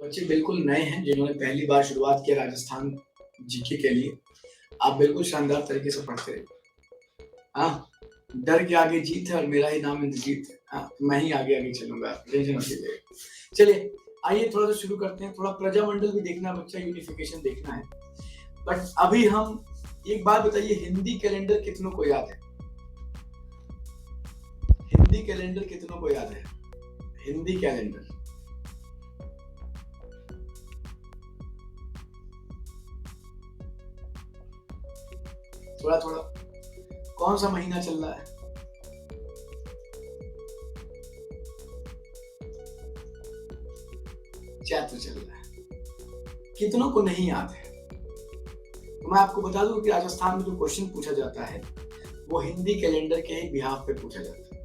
बच्चे बिल्कुल नए हैं जिन्होंने पहली बार शुरुआत किया राजस्थान जीके के लिए, आप बिल्कुल शानदार तरीके से पढ़ते रहिए। हाँ, डर के आगे जीत है और मेरा ही नाम इंद्रजीत है। हाँ, मैं ही आगे-आगे चलूँगा, टेंशन मत लीजिए। चलिए, आइए थोड़ा-सा शुरू करते हैं। थोड़ा प्रजामंडल भी देखना है बच्चा, यूनिफिकेशन देखना है। बट अभी हम एक बात बताइए, हिंदी कैलेंडर कितनों को याद है? हिंदी कैलेंडर कितनों को याद है? हिंदी कैलेंडर। थोड़ा-थोड़ा कौन सा महीना चल रहा है? चैत्र चल रहा है। कितनों को नहीं याद है? तो मैं आपको बता दूं कि राजस्थान में जो क्वेश्चन पूछा जाता है वो हिंदी कैलेंडर के ही बिहाफ पे पूछा जाता है।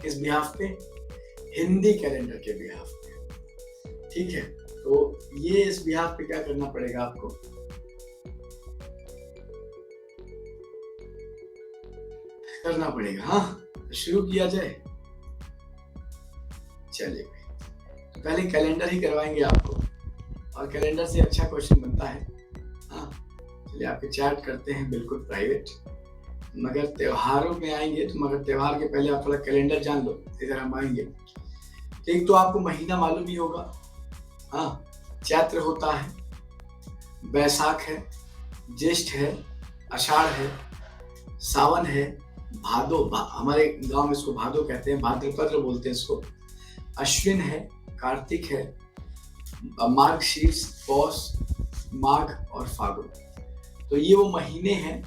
किस बिहाफ पे? हिंदी कैलेंडर के बिहाफ पे। ठीक है, तो ये इस बिहाफ पे क्या करना पड़ेगा आपको? करना पड़ेगा। हाँ, शुरू किया जाए। चलिए, तो पहले कैलेंडर ही करवाएंगे आपको और कैलेंडर से अच्छा क्वेश्चन बनता है। हाँ, चलिए आपके चैट करते हैं बिल्कुल प्राइवेट, मगर त्योहारों में आएंगे तो मगर त्योहार के पहले आप थोड़ा कैलेंडर जान लो, इधर हम आएंगे। तो एक तो आपको महीना मालूम ही होगा। हाँ, चैत्र होता है, बैसाख है, ज्येष्ठ है, आषाढ़ है, सावन है, भादो हमारे गांव में इसको भादो कहते हैं, भाद्रपद बोलते हैं इसको, अश्विन है, कार्तिक है, मार्गशीर्ष, पौष, माघ और फागुन। तो ये वो महीने हैं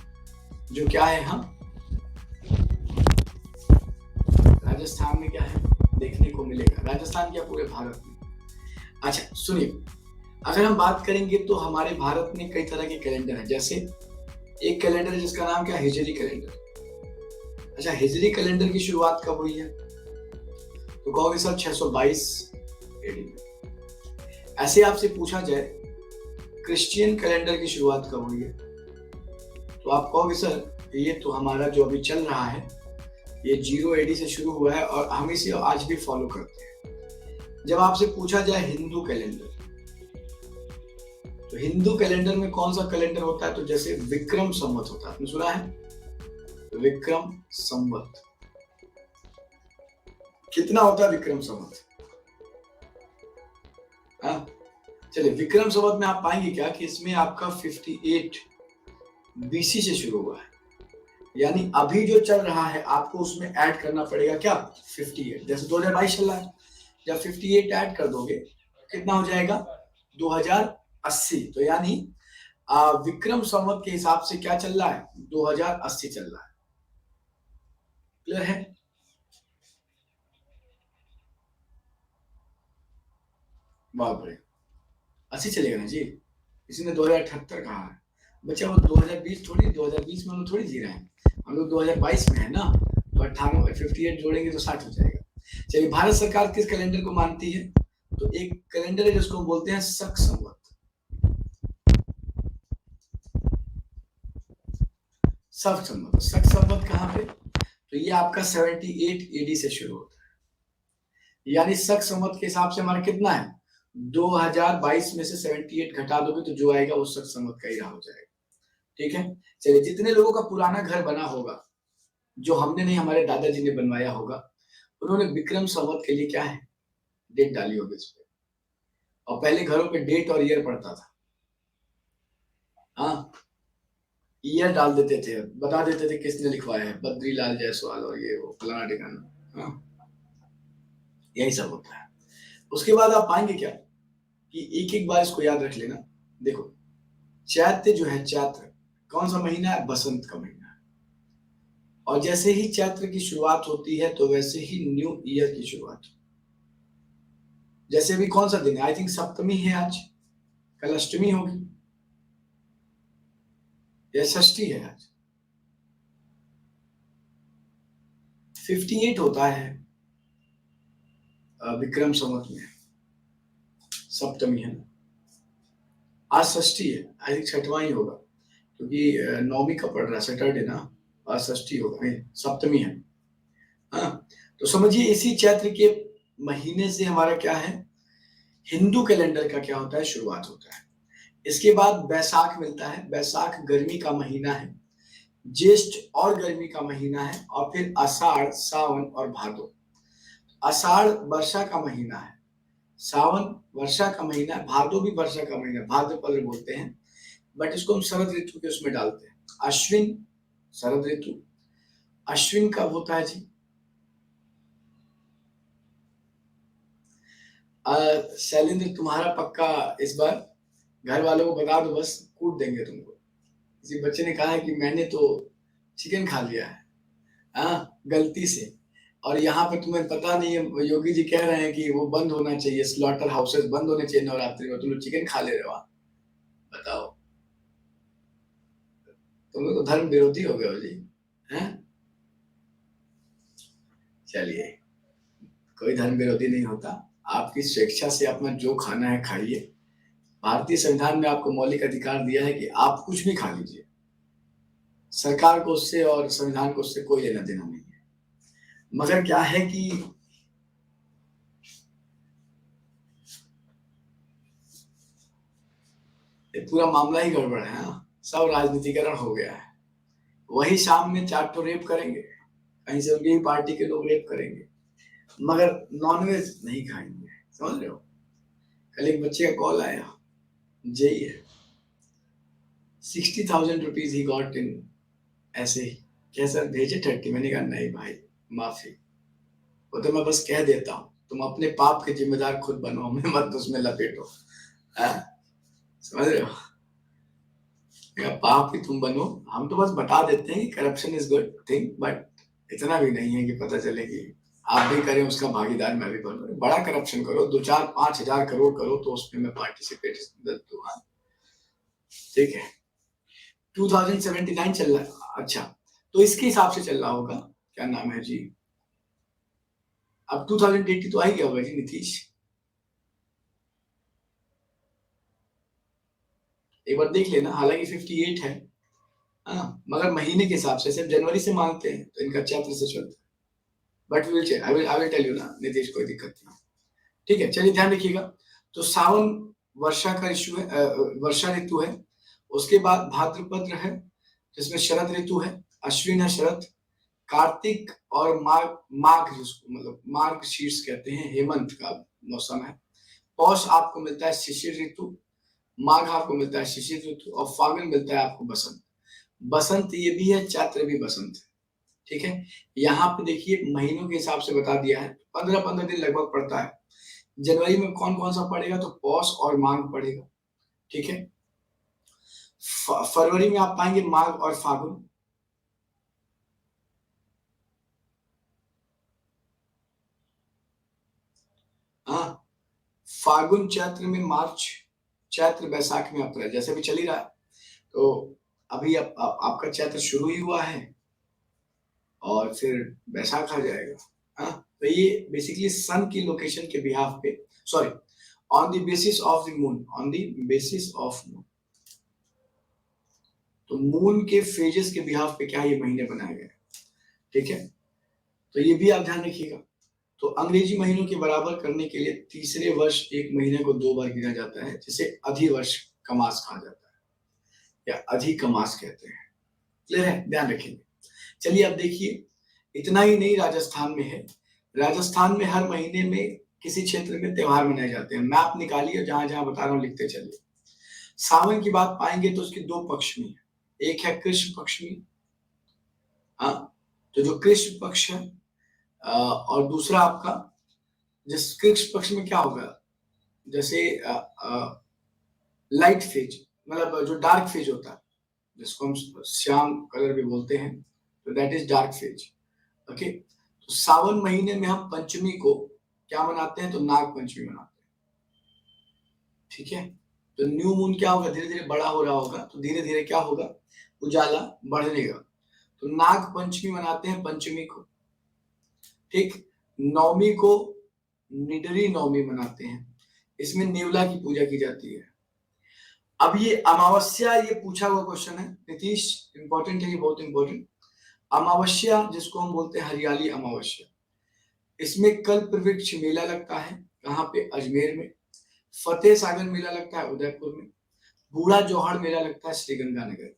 जो क्या है, हम राजस्थान में क्या है देखने को मिलेगा। राजस्थान क्या, पूरे भारत में। अच्छा सुनिए, अगर हम बात करेंगे तो हमारे भारत में कई तरह के कैलेंडर हैं। जैसे एक कैलेंडर है जिसका नाम क्या है, हिजरी कैलेंडर। अच्छा, हिजरी कैलेंडर की शुरुआत कब हुई है? तो कहोगे सर 622 एडी में। ऐसे आपसे पूछा जाए क्रिश्चियन कैलेंडर की शुरुआत कब हुई है, तो आप कहोगे सर ये तो हमारा जो अभी चल रहा है ये 0 एडी से शुरू हुआ है और हम इसे आज भी फॉलो करते हैं। जब आपसे पूछा जाए हिंदू कैलेंडर, तो हिंदू कैलेंडर में कौन सा कैलेंडर होता है? तो जैसे विक्रम संवत होता है, आपने सुना है? विक्रम संवत कितना होता है विक्रम संवत? हाँ, चलिए विक्रम संवत में आप पाएंगे क्या कि इसमें आपका 58 बीसी से शुरू हुआ है, यानी अभी जो चल रहा है आपको उसमें ऐड करना पड़ेगा क्या, 58। जैसे 2022 चल रहा है, जब 58 ऐड कर दोगे कितना हो जाएगा, 2080। तो यानी विक्रम संवत के हिसाब से क्या चल रहा है, 2080 चल रहा है। क्लियर है? बहुत बढ़िया, 80 चलेगा ना जी। किसी ने 2078 कहा है, बच्चा वो 2020 थोड़ी, 2020 में हम लोग थोड़ी जी रहे हैं, हम लोग 2022 में है ना, तो 58 जोड़ेंगे तो 60 हो जाएगा। चलिए, भारत सरकार किस कैलेंडर को मानती है? तो एक कैलेंडर है जिसको बोलते हैं शक संवत। शक संवत, शक संवत कहाँ पे? तो ये आपका 78 एडी से शुरू होता है, यानी शक संवत के हिसाब से हमारा कितना है, 2022 में से 78 घटा दोगे तो जो आएगा वो शक संवत का ही हो जाएगा। ठीक है, चलिए, जितने लोगों का पुराना घर बना होगा, जो हमने नहीं हमारे दादाजी ने बनवाया होगा, उन्होंने विक्रम संवत के लिए क्या है, डेट डाली होगी इस पे। और पहले घरों पे डेट और ईयर पड़ता था। हाँ, ईयर डाल देते थे, बता देते थे किसने लिखवाया है, बद्रीलाल जायसवाल और ये वो फलाना ठिकाना। हाँ, यही सब होता है। उसके बाद आप पाएंगे क्या कि एक एक बार इसको याद रख लेना। देखो, चैत्र जो है, चैत्र कौन सा महीना है, बसंत का महीना है। और जैसे ही चैत्र की शुरुआत होती है तो वैसे ही न्यू ईयर की शुरुआत। जैसे अभी कौन सा दिन है, आई थिंक सप्तमी है आज, कल अष्टमी होगी या षष्ठी है आज। 58 होता है विक्रम संवत में, सप्तमी है ना, आज षष्ठी है, आई थिंक छठवां ही होगा क्योंकि नौवीं का पड़ रहा है सैटरडे ना, आज षष्ठी होगा, नहीं सप्तमी है। हाँ, तो समझिए इसी चैत्र के महीने से हमारा क्या है, हिंदू कैलेंडर का क्या होता है, शुरुआत होता है। इसके बाद बैसाख मिलता है, बैसाख गर्मी का महीना है, ज्येष्ठ और गर्मी का महीना है, और फिर आषाढ़, सावन और भादो। आषाढ़ वर्षा का महीना है, सावन वर्षा का महीना है, भादो भी वर्षा का महीना, भाद्रपद बोलते हैं, बट इसको हम शरद ऋतु के उसमें डालते हैं। अश्विन शरद ऋतु। अश्विन कब होता है जी? शैलेंद्र तुम्हारा पक्का इस बार घर वालों को बता दो, बस कूट देंगे तुमको। किसी बच्चे ने कहा है कि मैंने तो चिकन खा लिया है, हाँ, गलती से, और यहाँ पे तुम्हें पता नहीं है, योगी जी कह रहे हैं कि वो बंद होना चाहिए, स्लॉटर हाउसेस बंद होने चाहिए नवरात्रि में, तुम लोग चिकन खा ले रहे हो। बताओ, तुम लोग तो धर्म विरोधी हो गए हो जी, हैं? चलिए, कोई धर्म विरोधी नहीं होता, आपकी स्वेच्छा से अपना जो खाना है खाइए। भारतीय संविधान में आपको मौलिक अधिकार दिया है कि आप कुछ भी खा लीजिए, सरकार को उससे और संविधान को उससे कोई लेना देना नहीं है। मगर क्या है कि ये पूरा मामला ही गड़बड़ है, सब राजनीतिकरण हो गया है। वही शाम में 4 तो रेप करेंगे, कहीं से उनकी पार्टी के लोग रेप करेंगे, मगर नॉनवेज नहीं खाएंगे, समझ रहे हो? कल एक बच्चे का कॉल आया, जेई है, 60,000 रुपीज ही गॉट इन, ऐसे ही, कैसा भेजे 30। मैंने कहा नहीं भाई, माफी, वो तो मैं बस कह देता हूँ, तुम अपने पाप के जिम्मेदार खुद बनो, हमें मत उसमें लपेटो, समझ रहे हो? पाप ही तुम बनो, हम तो बस बता देते हैं कि corruption is good thing, but इतना भी नहीं है कि पता चले कि आप भी करें उसका भागीदार मैं भी बनूं। बड़ा करप्शन करो, 2-4-5 हजार करोड़ करो तो उसमें मैं पार्टिसिपेट दूंगा, ठीक है? 2079 चल रहा है, अच्छा, तो इसके हिसाब से चल रहा होगा, क्या नाम है जी, अब 2080 तो आ ही गया होगा जी नीतीश, एक बार देख लेना, हालांकि 58 है, मगर महीने के हिसाब से सिर्फ जनवरी से मानते हैं तो इनका चैत्र से चलता है, but will I will tell you ना, नीतीश, कोई दिक्कत नहीं, ठीक है? चलिए ध्यान रखिएगा। तो सावन वर्षा का इशू है, वर्षा ऋतु है, उसके बाद भाद्रपद है जिसमें शरद ऋतु है, अश्विन है शरद, कार्तिक और माघ, माघ जिसको मतलब मार्ग शीर्ष कहते हैं, हेमंत का मौसम है, पौष आपको मिलता है शिशिर ऋतु, माघ आपको मिलता है शिशिर ऋतु, और फागुन मिलता है आपको बसंत। बसंत ये भी है, चैत्र भी बसंत है, ठीक है? यहाँ पे देखिए महीनों के हिसाब से बता दिया है, 15-15 दिन लगभग पड़ता है। जनवरी में कौन कौन सा पड़ेगा, तो पौष और माघ पड़ेगा, ठीक है? फरवरी में आप पाएंगे माघ और फागुन, हाँ, फागुन चैत्र में मार्च, चैत्र बैसाख में अप्रैल, जैसे भी चल ही रहा है। तो अभी आपका चैत्र शुरू ही हुआ है और फिर बैसाख आ जाएगा, हाँ? तो ये बेसिकली सन की लोकेशन के बिहाफ पे, sorry, on the basis of the moon, on the basis of moon, तो मून के फेजेस के बिहाफ पे क्या ये महीने बनाए गए, ठीक है? तो ये भी आप ध्यान रखिएगा। तो अंग्रेजी महीनों के बराबर करने के लिए तीसरे वर्ष एक महीने को 2 बार गिना जाता है, जिसे अधिवर्ष का मास कहा जाता है या अधिक मास कहते हैं, क्लियर है? ध्यान रखिए। चलिए अब देखिए, इतना ही नहीं, राजस्थान में है, राजस्थान में हर महीने में किसी क्षेत्र में त्योहार मनाए जाते हैं, मैप निकालिए, जहां जहां बता रहा हूं लिखते चलिए। सावन की बात पाएंगे तो उसके 2 पक्ष में, एक है कृष्ण पक्ष में, हाँ, तो जो कृष्ण पक्ष है, और दूसरा आपका, जिस कृष्ण पक्ष में क्या होगा, जैसे लाइट फेज, मतलब जो डार्क फेज होता है, जिसको हम श्याम कलर भी बोलते हैं, तो that is dark phase, okay? तो सावन महीने में हम पंचमी को क्या मनाते हैं, तो नाग पंचमी मनाते हैं, ठीक है? तो न्यू मून क्या होगा, धीरे धीरे बड़ा हो रहा होगा, तो धीरे धीरे क्या होगा, उजाला बढ़ेगा, तो नाग पंचमी मनाते हैं पंचमी को, ठीक? नवमी को निडरी नवमी मनाते हैं, इसमें नेवला की पूजा की जाती है। अब ये अमावस्या, ये पूछा हुआ क्वेश्चन है नीतीश, इंपॉर्टेंट है ये, बहुत इंपॉर्टेंट। अमावस्या जिसको हम बोलते हैं हरियाली अमावस्या, इसमें कल्प वृक्ष मेला लगता है, कहाँ पे, अजमेर में, फतेह सागर मेला लगता है उदयपुर में, बूढ़ा जोहड़ मेला लगता है श्रीगंगानगर।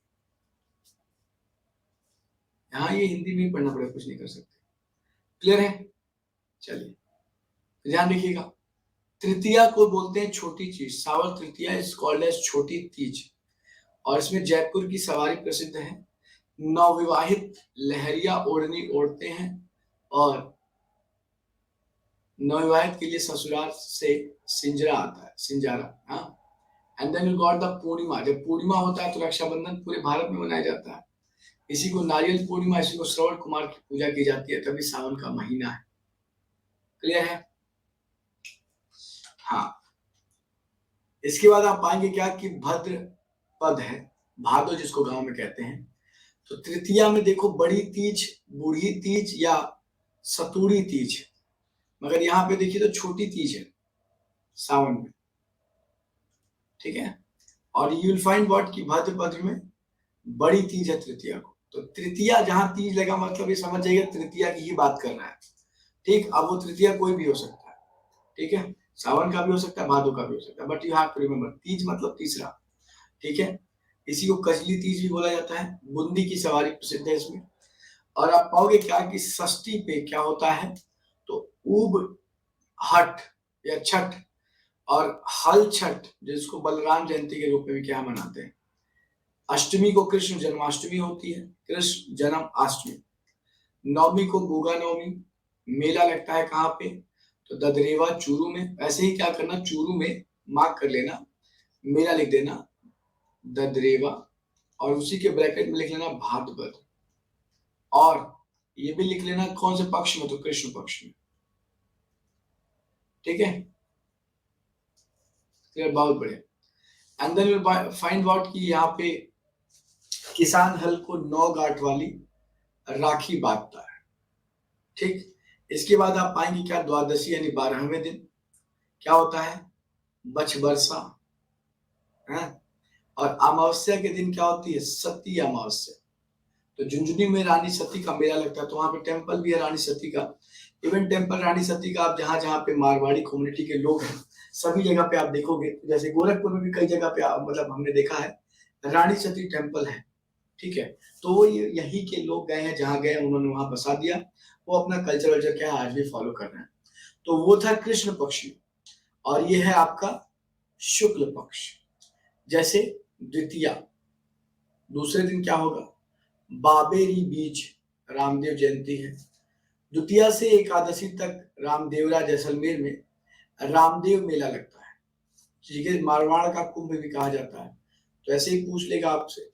यहाँ ये हिंदी में ही पढ़ना पड़ेगा, कुछ नहीं कर सकते। क्लियर है? चलिए ध्यान रखिएगा। तृतीया को बोलते हैं छोटी चीज, सावर तृतीया इज कॉल्ड एज छोटी तीज, और इसमें जयपुर की सवारी प्रसिद्ध है। नवविवाहित लहरिया ओढ़नी ओढ़ते हैं, और नवविवाहित के लिए ससुराल से सिंजरा आता है, सिंजारा। हाँ, and then you got the Purnima. जब पूर्णिमा होता है तो रक्षाबंधन पूरे भारत में मनाया जाता है। इसी को नारियल पूर्णिमा, इसी को श्रवण कुमार की पूजा की जाती है, तभी सावन का महीना है। क्लियर है? हाँ, इसके बाद आप पाएंगे क्या कि भद्र पद है, भादो जिसको गांव में कहते हैं। तो तृतीया में देखो बड़ी तीज, बूढ़ी तीज या सतूड़ी तीज, मगर यहाँ पे देखिए तो छोटी तीज है सावन में। ठीक है, और यू विल फाइंड व्हाट कि भद्र पद में बड़ी तीज है तृतीया को। तो तृतीया जहां तीज लगा मतलब ये समझ जाइए तृतीया की ही बात कर रहा है। ठीक, अब वो तृतीया कोई भी हो सकता है। ठीक है, सावन का भी हो सकता है, भादो का भी हो सकता है, but you have to remember Teej मतलब तीसरा। ठीक है, इसी को कजली तीज भी बोला जाता है। बूंदी की सवारी प्रसिद्ध है इसमें। और आप पाओगे क्या कि षष्ठी पे क्या होता है, तो ऊब हट या छठ और हल छठ, जिसको बलराम जयंती के रूप में भी क्या मनाते हैं। अष्टमी को कृष्ण जन्माष्टमी होती है, कृष्ण जन्म अष्टमी। नवमी को गुगा नवमी, मेला लगता है कहाँ पे, तो ददरेवा चूरू में। ऐसे ही क्या करना, चूरू में मार्क कर लेना, मेला लिख देना ददरेवा, और उसी के ब्रैकेट में लिख लेना भाद्रपद, और ये भी लिख लेना कौन से पक्ष में, तो कृष्ण पक्ष में। ठीक है, क्लियर? बहुत बढ़िया। And then you find out कि यहाँ पे किसान हल को 9 गांठ वाली राखी बांधता है। ठीक, इसके बाद आप पाएंगे क्या, द्वादशी यानी 12वें दिन क्या होता है, बछ बरसा है। और अमावस्या के दिन क्या होती है, सती अमावस्या। तो झुंझुनू में रानी सती का मेला लगता है, तो वहां पे टेम्पल भी है रानी सती का। इवन टेम्पल रानी सती का आप जहां जहां पे मारवाड़ी कम्युनिटी के लोग हैं सभी जगह पे आप देखोगे, जैसे गोरखपुर में भी कई जगह पे मतलब हमने देखा है रानी सती टेम्पल है। ठीक है, तो वो यही के लोग गए हैं, जहां गए उन्होंने वहां बसा दिया, वो अपना कल्चर वल्चर क्या है आज भी फॉलो कर रहे हैं। तो वो था कृष्ण पक्ष में, और ये है आपका शुक्ल पक्ष। जैसे द्वितीया, दूसरे दिन क्या होगा, बाबेरी बीज, रामदेव जयंती है। द्वितीया से एकादशी तक रामदेवरा जैसलमेर में रामदेव मेला लगता है, जिसे मारवाड़ का कुंभ भी कहा जाता है। तो ऐसे ही पूछ लेगा आपसे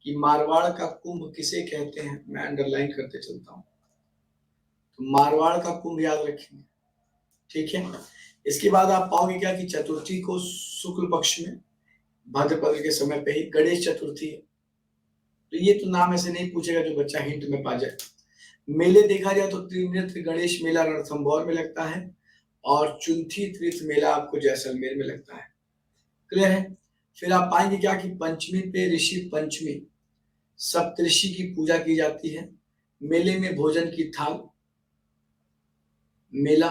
कि मारवाड़ का कुंभ किसे कहते हैं, मैं अंडरलाइन करते चलता हूं, तो मारवाड़ का कुंभ याद रखेंगे। ठीक है, इसके बाद आप पाओगे क्या कि चतुर्थी को शुक्ल पक्ष में भाद्रपद के समय पे ही गणेश चतुर्थी है। तो ये तो नाम ऐसे नहीं पूछेगा जो बच्चा हिंट में पा जाए। मेले देखा जाए तो त्रिनेत्र गणेश मेला रणथंभौर में लगता है, और चुंथी तीर्थ मेला आपको जैसलमेर में लगता है। क्लियर है? फिर आप पाएंगे क्या कि पंचमी पे ऋषि पंचमी, सप्तऋषि की पूजा की जाती है। मेले में भोजन की थाल, मेला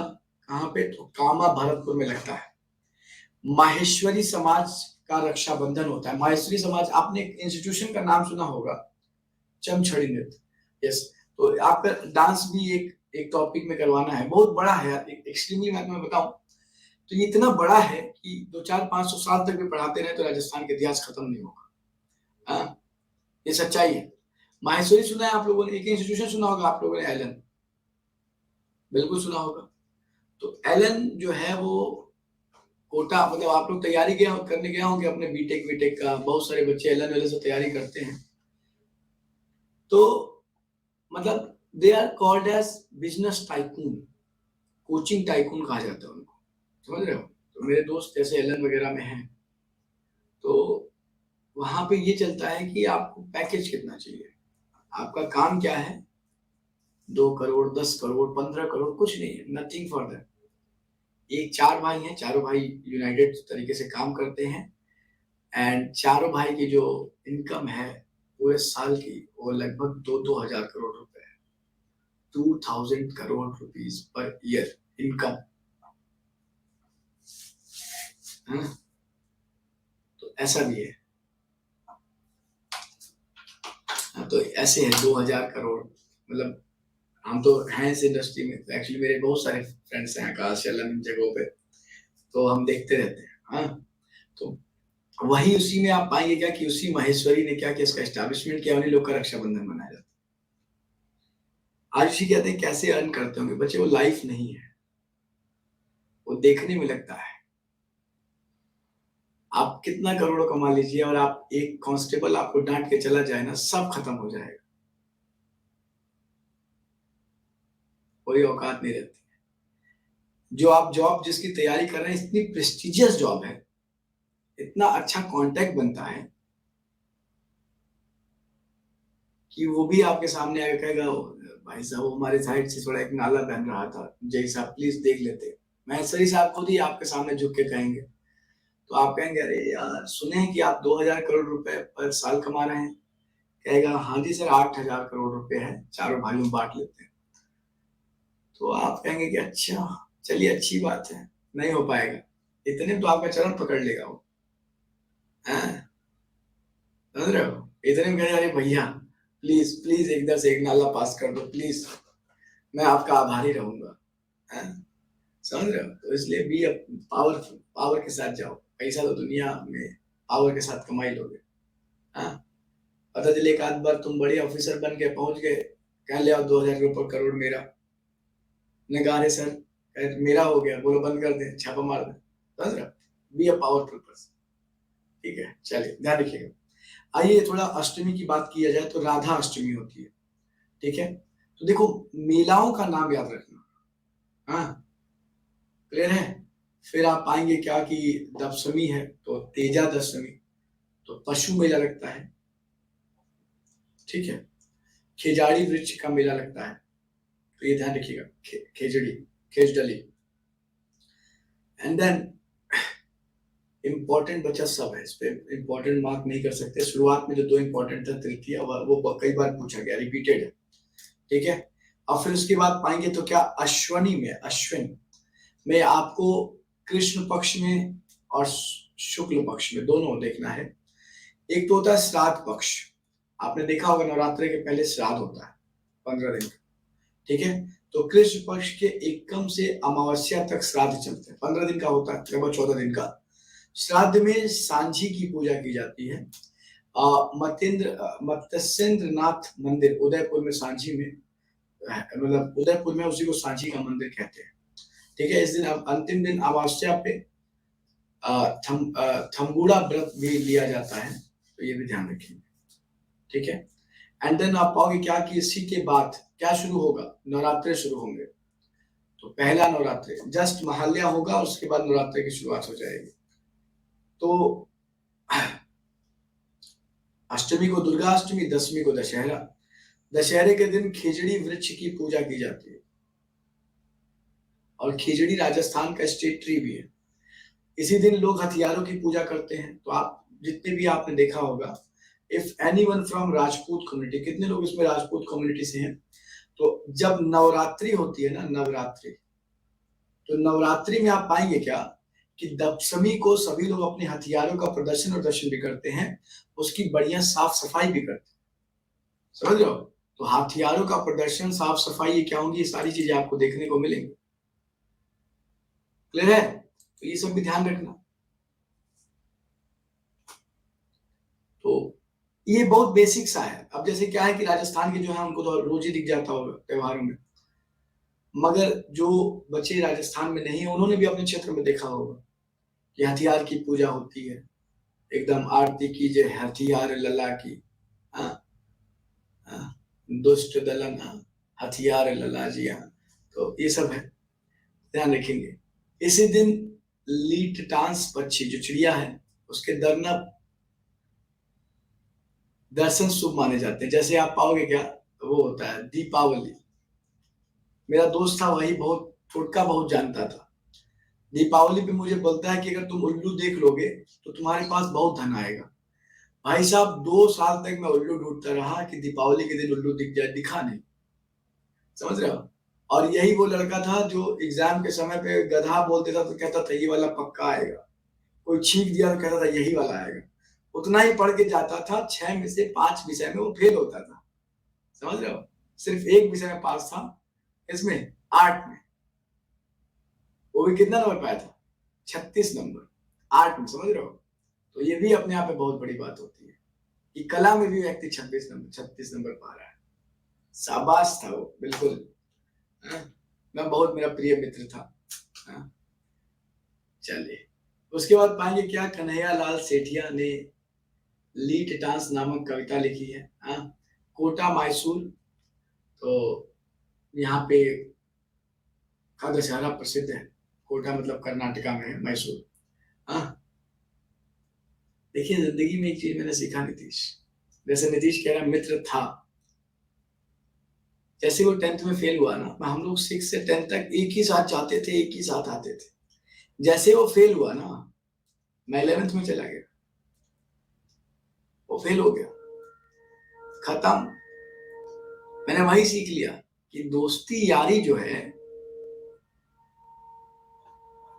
कहाँ पे, तो कामा भरतपुर में लगता है। माहेश्वरी समाज का रक्षाबंधन होता है। माहेश्वरी समाज, आपने एक इंस्टीट्यूशन का नाम सुना होगा, चमछड़ी नृत्य। यस, तो आपका डांस भी एक टॉपिक में करवाना है, बहुत बड़ा है यार, एक्सट्रीमली मैं तुम्हें बताऊं तो ये इतना बड़ा है कि 200-400-500 साल तक भी पढ़ाते रहे तो राजस्थान का इतिहास खत्म नहीं होगा। ये सच्चाई है। माहेश्वरी सुना है आप लोगों ने, एक इंस्टीट्यूशन सुना होगा आप लोगों ने, एलन, बिल्कुल सुना होगा। तो एलन जो है वो कोटा, मतलब आप लोग तैयारी करने गए होंगे अपने बीटेक वीटेक का, बहुत सारे बच्चे एलन वेलन से तैयारी करते हैं। तो मतलब they are called as business tycoon, coaching tycoon कहा जाता है उनको, समझ रहे हो। तो मेरे दोस्त जैसे एलन वगैरह में हैं, तो वहां पे ये चलता है कि आपको पैकेज कितना चाहिए, आपका काम क्या है, 2 करोड़ 10 करोड़ 15 करोड़ कुछ नहीं है, नथिंग फॉर दैट। एक 4 भाई हैं, चारों भाई यूनाइटेड तरीके से काम करते हैं, एंड चारों भाई की जो इनकम है पूरे साल की वो लगभग 2-2 हजार करोड़ रुपए है। 2000 crore rupees per year income. है ना? तो ऐसा भी है। हाँ, तो ऐसे है 2000 करोड़, मतलब हम तो हैं इस इंडस्ट्री में, तो एक्चुअली मेरे बहुत सारे फ्रेंड्स हैं आकाश अलग इन जगहों पे, तो हम देखते रहते हैं। हाँ, तो वही उसी में आप पाएंगे क्या कि उसी महेश्वरी ने क्या किया, इसका एस्टैब्लिशमेंट किया, उन्हीं लोग का रक्षाबंधन मनाया जाता है। आज उसी कहते हैं कैसे अर्न करते होंगे बच्चे, वो लाइफ नहीं है, वो देखने में लगता है। आप कितना करोड़ कमा लीजिए और आप एक कांस्टेबल आपको डांट के चला जाए ना, सब खत्म हो जाएगा, कोई औकात नहीं रहती। जो आप जॉब जिसकी तैयारी कर रहे हैं, इतनी प्रेस्टिजियस जॉब है, इतना अच्छा कांटेक्ट बनता है कि वो भी आपके सामने आकर कहेगा भाई साहब वो हमारे साइड से थोड़ा एक नाला बन रहा था, जय साहब प्लीज देख लेते। महेश्वरी साहब खुद ही आपके सामने झुक के कहेंगे, तो आप कहेंगे अरे यार सुने हैं कि आप 2000 करोड़ रुपए पर साल कमा रहे हैं। कहेगा हाँ जी सर 8000 करोड़ रुपए है, चारों भाइयों बांट लेते हैं। तो आप कहेंगे कि अच्छा चलिए अच्छी बात है, नहीं हो पाएगा, इतने में तो आपका चरण पकड़ लेगा वो। हाँ, समझ रहे हो, इतने में कहेगा अरे भैया प्लीज प्लीज इधर से एक नाला पास कर दो प्लीज, मैं आपका आभारी रहूंगा। हाँ, समझ रहे हो, तो इसलिए भी अब पावर पावर के साथ जाओ, पैसा तो दुनिया में पावर के साथ कमाई लोगे। हाँ, पता चले एक आध बार तुम बड़े ऑफिसर बन के पहुंच गए, कह ले आओ 2000 करोड़ मेरा, नगारे सर मेरा हो गया, बोलो बंद कर दे छापा मार दे। समझ रहे हो, बी अ पावरफुल पर्सन। ठीक है, चलिए ध्यान रखिएगा। आइए थोड़ा अष्टमी की बात किया जाए तो राधा अष्टमी होती है। ठीक है, तो देखो मेलाओं का नाम याद रखना। हाँ, क्लियर है। फिर आप पाएंगे क्या कि दशमी है तो तेजा दशमी, तो पशु मेला लगता है। ठीक है, खेजाड़ी वृक्ष का मेला लगता है, तो ये ध्यान रखिएगा, खेजड़ी खेजडली। एंड देन इंपॉर्टेंट बच्चा सब है, इस पे इंपॉर्टेंट मार्क नहीं कर सकते। शुरुआत में जो दो इंपॉर्टेंट था तृतीय, वो कई बार पूछा गया, रिपीटेड है। ठीक है, और फिर उसके बाद पाएंगे तो क्या अश्वनी में, अश्विन में आपको कृष्ण पक्ष में और शुक्ल पक्ष में दोनों देखना है। एक तो होता है श्राद्ध पक्ष, आपने देखा होगा नवरात्रि के पहले श्राद्ध होता है 15 दिन का। ठीक है, तो कृष्ण पक्ष के एकम से अमावस्या तक श्राद्ध चलते हैं, 15 दिन का होता है, लगभग 14 दिन का। श्राद्ध में सांझी की पूजा की जाती है। मत्स्येंद्र नाथ मंदिर उदयपुर में सांझी में, मतलब उदयपुर में उसी को सांझी का मंदिर कहते हैं। ठीक है, इस दिन अंतिम दिन अमावस्या पे थम्बुड़ा व्रत भी लिया जाता है, तो ये भी ध्यान रखेंगे। ठीक है, एंड देन आप पाओगे क्या कि इसी के बाद क्या शुरू होगा, नवरात्रे शुरू होंगे। तो पहला नवरात्रि जस्ट महाल्या होगा, उसके बाद नवरात्रि की शुरुआत हो जाएगी। तो अष्टमी को दुर्गा अष्टमी, दशमी को दशहरा। दशहरे के दिन खिचड़ी वृक्ष की पूजा की जाती है, और खिचड़ी राजस्थान का स्टेट ट्री भी है। इसी दिन लोग हथियारों की पूजा करते हैं। तो आप जितने भी आपने देखा होगा, if anyone from Rajput community, कितने लोग इसमें राजपूत कम्युनिटी से हैं, तो जब नवरात्रि होती है ना, नवरात्रि, तो नवरात्रि में आप पाएंगे क्या कि दशमी को सभी लोग अपने हथियारों का प्रदर्शन और दर्शन भी करते हैं, उसकी बढ़िया साफ सफाई भी करते हैं। समझ रहे हो, तो हथियारों का प्रदर्शन, साफ सफाई, ये क्या होंगी, ये सारी चीजें आपको देखने को मिलेंगी। क्लियर है, तो ये सब भी ध्यान रखना। तो ये बहुत बेसिक सा है। अब जैसे क्या है कि राजस्थान के जो है उनको तो रोज ही दिख जाता होगा त्योहारों में, मगर जो बच्चे राजस्थान में नहीं है उन्होंने भी अपने क्षेत्र में देखा होगा कि हथियार की पूजा होती है, एकदम आरती कीजिए हथियार लला की। हाँ, हाँ, दुष्ट दलन हथियार लला जी। हाँ, तो ये सब है, ध्यान रखेंगे। इसी दिन लीट टांस पक्षी जो चिड़िया है, उसके दर्शन शुभ माने जाते हैं। जैसे आप पाओगे क्या, वो होता है दीपावली। मेरा दोस्त था वही, बहुत फुटका बहुत जानता था। दीपावली पे मुझे बोलता है कि अगर तुम उल्लू देख लोगे तो तुम्हारे पास बहुत धन आएगा। भाई साहब 2 साल तक मैं उल्लू ढूंढता रहा कि दीपावली के दिन उल्लू दिख जाए, दिखा नहीं। समझ रहे हो, और यही वो लड़का था जो एग्जाम के समय पे गधा बोल देता तो कहता था ये वाला पक्का आएगा। कोई छींक दिया तो कहता था यही वाला आएगा, उतना ही पढ़ के जाता था, 6 में से 5 विषय में वो फेल होता था, समझ रहे हो, सिर्फ एक विषय में पास था, इसमें आर्ट में, वो भी कितना नंबर पाया था, 36 नंबर आर्ट में, समझ रहे हो। तो ये भी अपने आप में बहुत बड़ी बात होती है कि कला में भी व्यक्ति 36 नंबर पा रहा है, शाबाश था वो, बिल्कुल। मैं बहुत, मेरा प्रिय मित्र था। चलिए, उसके बाद पाएंगे क्या, कन्हैया लाल सेठिया ने लीट डांस नामक कविता लिखी है। कोटा मैसूर, तो यहाँ पे का दशहरा प्रसिद्ध है। कोटा मतलब कर्नाटका में है, मैसूर। देखिए, जिंदगी में एक चीज मैंने सीखा नीतीश, जैसे नीतीश कह रहा मित्र था, जैसे वो 10th में फेल हुआ ना, हम लोग 6 से 10 तक एक ही साथ जाते थे, एक ही साथ आते थे। जैसे वो फेल हुआ ना, मैं 11th में चला गया, वो फेल हो गया, खत्म। मैंने वही सीख लिया कि दोस्ती यारी जो है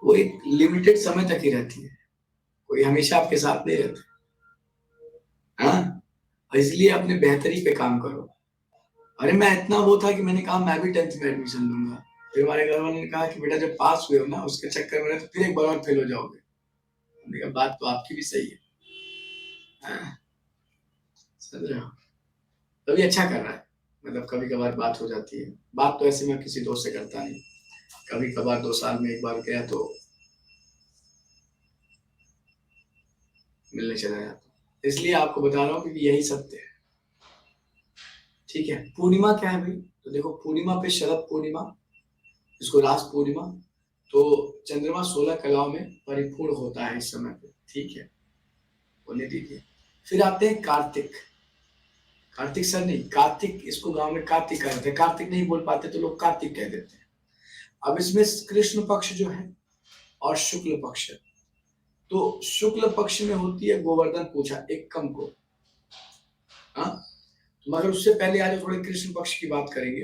वो एक लिमिटेड समय तक ही रहती है, कोई हमेशा आपके साथ नहीं रहता। इसलिए अपने बेहतरी पे काम करो। अरे मैं इतना वो था कि मैंने कहा मैं भी 10th में एडमिशन लूंगा, फिर हमारे घर वालों ने कहा कि बेटा जब पास हुए हो ना, उसके चक्कर में तो फिर एक बार और फेल हो जाओगे। मैंने कहा बात तो आपकी भी सही है, समझ रहे हो। तभी अच्छा कर रहा है, मतलब कभी कभार बात हो जाती है, बात तो ऐसे मैं किसी दोस्त से करता नहीं, कभी कभार 2 साल में एक बार गया तो मिलने चला जाता, इसलिए आपको बता रहा हूँ क्योंकि यही सत्य है। ठीक है, पूर्णिमा क्या है भाई, तो देखो पूर्णिमा पे शरद पूर्णिमा, इसको रास पूर्णिमा, तो चंद्रमा 16 कलाओं में परिपूर्ण होता है इस समय पे, ठीक है, बोलने दीजिए। फिर आते हैं कार्तिक, कार्तिक सर नहीं, कार्तिक, इसको गांव में कार्तिक कहते हैं, कार्तिक नहीं बोल पाते तो लोग कार्तिक कह देते हैं। अब इसमें कृष्ण पक्ष जो है और शुक्ल पक्ष, तो शुक्ल पक्ष में होती है गोवर्धन पूजा एकम को, मगर उससे पहले आज थोड़े कृष्ण पक्ष की बात करेंगे।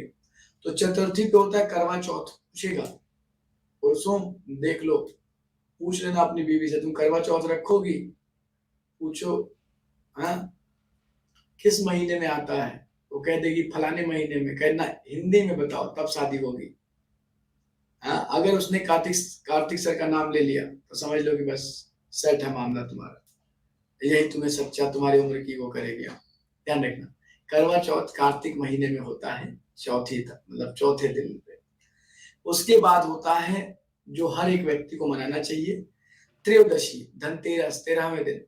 तो चतुर्थी पे होता है करवा चौथ, पूछेगा पुरुषों, देख लो, पूछ लेना अपनी बीवी से, तुम करवा चौथ रखोगी, पूछो, किस महीने में आता है, वो कह देगी फलाने महीने में, कहना हिंदी में बताओ तब शादी होगी। अगर उसने कार्तिक सर का नाम ले लिया तो समझ लो कि बस सेट है मामला तुम्हारा, यही तुम्हें सच्चा तुम्हारी उम्र की वो करेगी। ध्यान रखना, करवा चौथ कार्तिक महीने में होता है, चौथी तक मतलब चौथे दिन पे। उसके बाद होता है जो हर एक व्यक्ति को मनाना चाहिए, त्रयोदशी, धनतेरस, 13वें दिन।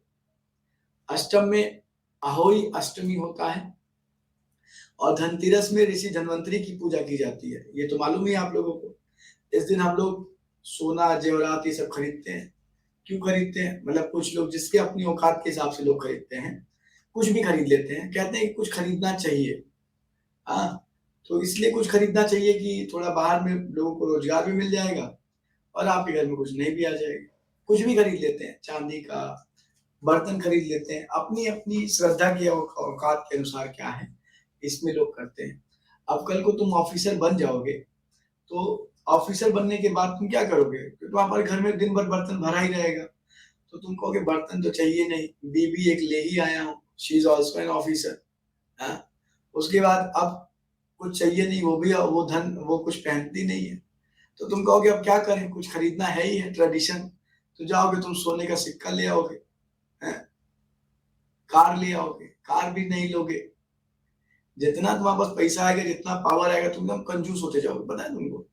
अष्टम में अहोई अष्टमी होता है, और धनतेरस में ऋषि धन्वंतरी की पूजा की जाती है, ये तो मालूम ही आप लोगों को। इस दिन हम लोग सोना जेवरात ये सब खरीदते हैं। क्यों खरीदते हैं, मतलब कुछ लोग जिसके अपनी औकात के हिसाब से लोग खरीदते हैं, कुछ भी खरीद लेते हैं, कहते हैं कि कुछ खरीदना चाहिए। तो इसलिए कुछ खरीदना चाहिए कि थोड़ा बाहर में लोगों को रोजगार भी मिल जाएगा और आपके घर में कुछ नहीं भी आ जाएगा। कुछ भी खरीद लेते हैं, चांदी का बर्तन खरीद लेते हैं, अपनी अपनी श्रद्धा की औकात के अनुसार क्या है इसमें लोग करते हैं। अब कल को तुम ऑफिसर बन जाओगे, तो ऑफिसर बनने के बाद तुम क्या करोगे, तो तुम्हारे घर में दिन भर बर्तन भरा ही रहेगा, तो तुम कहोगे बर्तन तो चाहिए नहीं, बीबी एक ले ही आया हूँ, she is also an officer. उसके बाद अब कुछ चाहिए नहीं, वो भी वो धन वो कुछ पहनती नहीं है, तो तुम कहोगे अब क्या करें, कुछ खरीदना है ही है ट्रेडिशन, तो जाओगे तुम सोने का सिक्का ले आओगे, कार ले आओगे, कार भी नहीं लोगे, जितना तुम्हारे पास पैसा आएगा, जितना पावर आएगा, तुम एकदम कंजूस होते जाओगे, पता है तुमको।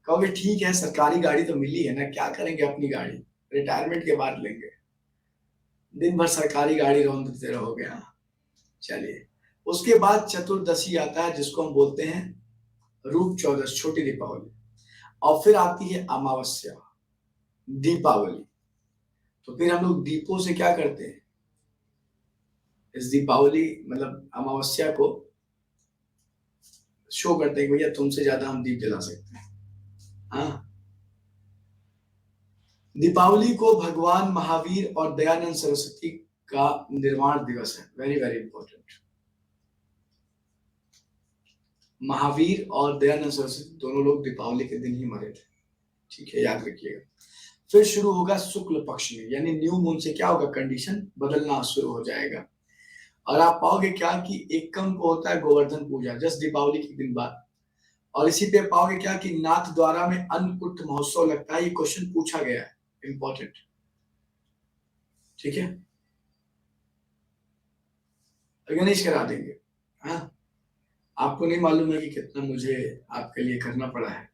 कहोगे ठीक है सरकारी गाड़ी तो मिली है ना, क्या करेंगे अपनी गाड़ी, रिटायरमेंट के बाद लेंगे, दिन भर सरकारी गाड़ी रौंदते रहोगे। चलिए, उसके बाद चतुर्दशी आता है जिसको हम बोलते हैं रूप चौदस, छोटी दीपावली, और फिर आती है अमावस्या, दीपावली। तो फिर हम लोग दीपों से क्या करते हैं, इस दीपावली मतलब अमावस्या को शो करते हैं भैया तुमसे ज्यादा हम दीप जला सकते हैं। दीपावली को भगवान महावीर और दयानंद सरस्वती का निर्वाण दिवस है, वेरी वेरी इंपॉर्टेंट। महावीर और दयानंद सरस्वती दोनों लोग दीपावली के दिन ही मरे थे, ठीक है, याद रखिएगा। फिर शुरू होगा शुक्ल पक्ष में, यानी न्यू मून से क्या होगा, कंडीशन बदलना शुरू हो जाएगा। और आप पाओगे क्या कि एकम को होता है गोवर्धन पूजा जस्ट दीपावली के दिन बाद। और इसी पे पाओगे क्या कि नाथ द्वारा में अन्नकूट महोत्सव लगता है। ये क्वेश्चन पूछा गया है, इंपॉर्टेंट। ठीक है, गणेश करा देंगे। हाँ, आपको नहीं मालूम है कि कितना मुझे आपके लिए करना पड़ा है।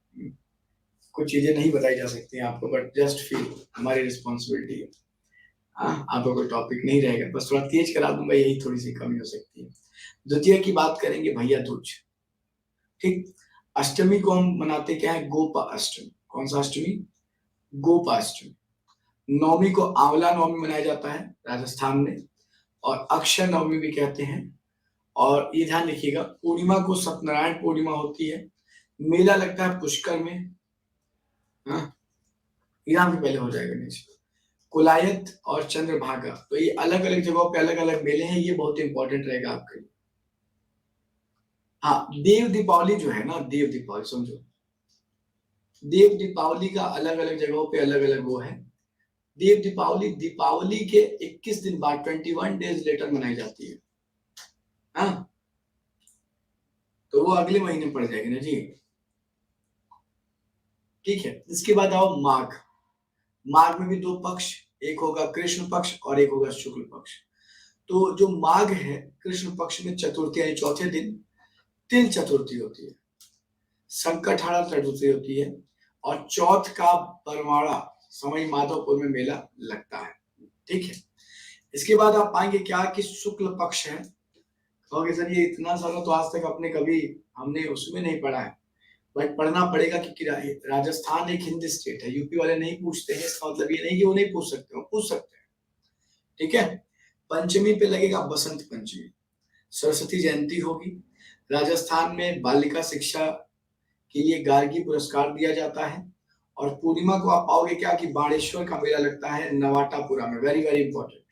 कुछ चीजें नहीं बताई जा सकती आपको, बट जस्ट फील हमारी रिस्पॉन्सिबिलिटी है। हाँ, आपको कोई टॉपिक नहीं रहेगा, बस थोड़ा तेज करा दूंगा, यही थोड़ी सी कमी हो सकती है। द्वितीय की बात करेंगे भैया दूज। ठीक, अष्टमी को हम मनाते क्या है, गोपा अष्टमी। कौन सा अष्टमी, गोपा अष्टमी। नवमी को आंवला नवमी मनाया जाता है राजस्थान में, और अक्षय नवमी भी कहते हैं। और ये ध्यान रखिएगा, पूर्णिमा को सत्यनारायण पूर्णिमा होती है। मेला लगता है पुष्कर में। हाँ, यहाँ भी पहले हो जाएगा नीचे। कुलायत और चंद्रभागा, तो ये अलग अलग जगहों पे अलग अलग मेले हैं, ये बहुत इंपॉर्टेंट रहेगा आपके लिए। हाँ, देव दीपावली जो है ना, देव दीपावली समझो, देव दीपावली का अलग अलग जगहों पे अलग अलग वो है। देव दीपावली दीपावली के 21 दिन बाद 21 डेज लेटर मनाई जाती है। हाँ, तो वो अगले महीने पड़ जाएगी ना जी। ठीक है, इसके बाद आओ माघ। माघ में भी दो पक्ष, एक होगा कृष्ण पक्ष और एक होगा शुक्ल पक्ष। तो जो माघ है, कृष्ण पक्ष में चतुर्थी यानी चौथे दिन तिल चतुर्थी होती है, संकटहारा चतुर्थी होती है, और चौथ का बरवाड़ा सवाई माधोपुर में मेला लगता है। ठीक है, इसके बाद आप पाएंगे क्या कि शुक्ल पक्ष है। कहोगे सर ये इतना सारा तो आज तक अपने कभी हमने उसमें नहीं पढ़ा है, बट पढ़ना पड़ेगा क्योंकि राजस्थान एक हिंदी स्टेट है, यूपी वाले नहीं पूछते हैं, इसका मतलब ये नहीं कि वो नहीं पूछ सकते, वो पूछ सकते हैं। ठीक है, पंचमी पे लगेगा बसंत पंचमी, सरस्वती जयंती होगी। राजस्थान में बालिका शिक्षा के लिए गार्गी पुरस्कार दिया जाता है। और पूर्णिमा को आप पाओगे क्या कि बाणेश्वर का मेला लगता है नवाटापुरा में, वेरी वेरी इंपॉर्टेंट।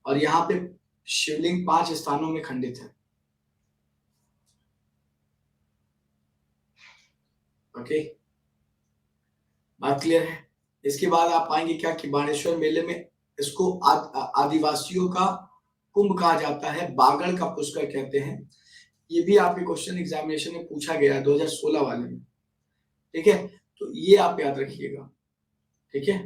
और यहाँ पे शिवलिंग 5 स्थानों में खंडित है। ओके, बात क्लियर है। इसके बाद आप पाएंगे क्या कि बाणेश्वर मेले में इसको आदिवासियों का कुंभ कहा जाता है, बागड़ का पुष्कर कहते हैं। ये भी आपके क्वेश्चन एग्जामिनेशन में पूछा गया है 2016 वाले में। ठीक है, तो ये आप याद रखिएगा। ठीक है,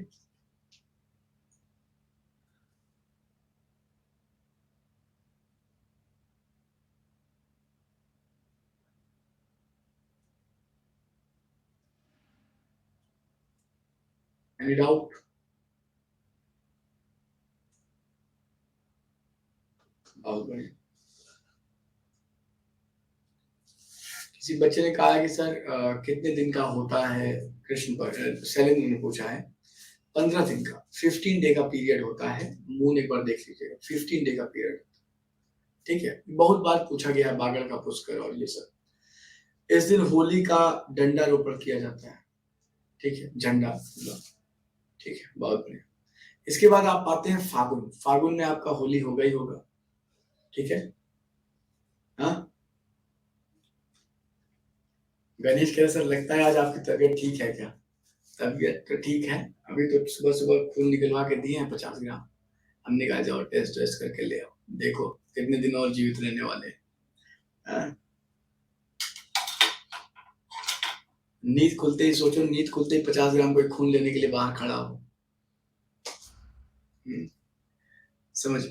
एनी डाउट? बहुत बढ़िया। किसी बच्चे ने कहा है कि सर कितने दिन का होता है कृष्ण पक्ष, सैलिन ने पूछा है। 15 दिन का, 15 डे का पीरियड होता है। मून एक बार देख लीजिएगा, 15 डे का पीरियड। ठीक है, बहुत बार पूछा गया है बागड़ का पुष्कर और ये सब। इस दिन होली का डंडा रोपण किया जाता है। ठीक है, झंडा। ठीक है, बहुत बढ़िया। इसके बाद आप पाते हैं फागुन। फागुन में आपका होली होगा ही होगा। ठीक है, हाँ, गणेश कह सर लगता है आज आपकी तबीयत ठीक है क्या? तबीयत तो ठीक है, अभी तो सुबह सुबह खून निकलवा के दिए हैं 50 ग्राम। हमने कहा जाओ टेस्ट वेस्ट करके ले आओ, देखो कितने दिन और जीवित रहने वाले हैं। नींद खुलते ही सोचो, नींद खुलते ही 50 ग्राम कोई खून लेने के लिए बाहर खड़ा हो। समझ।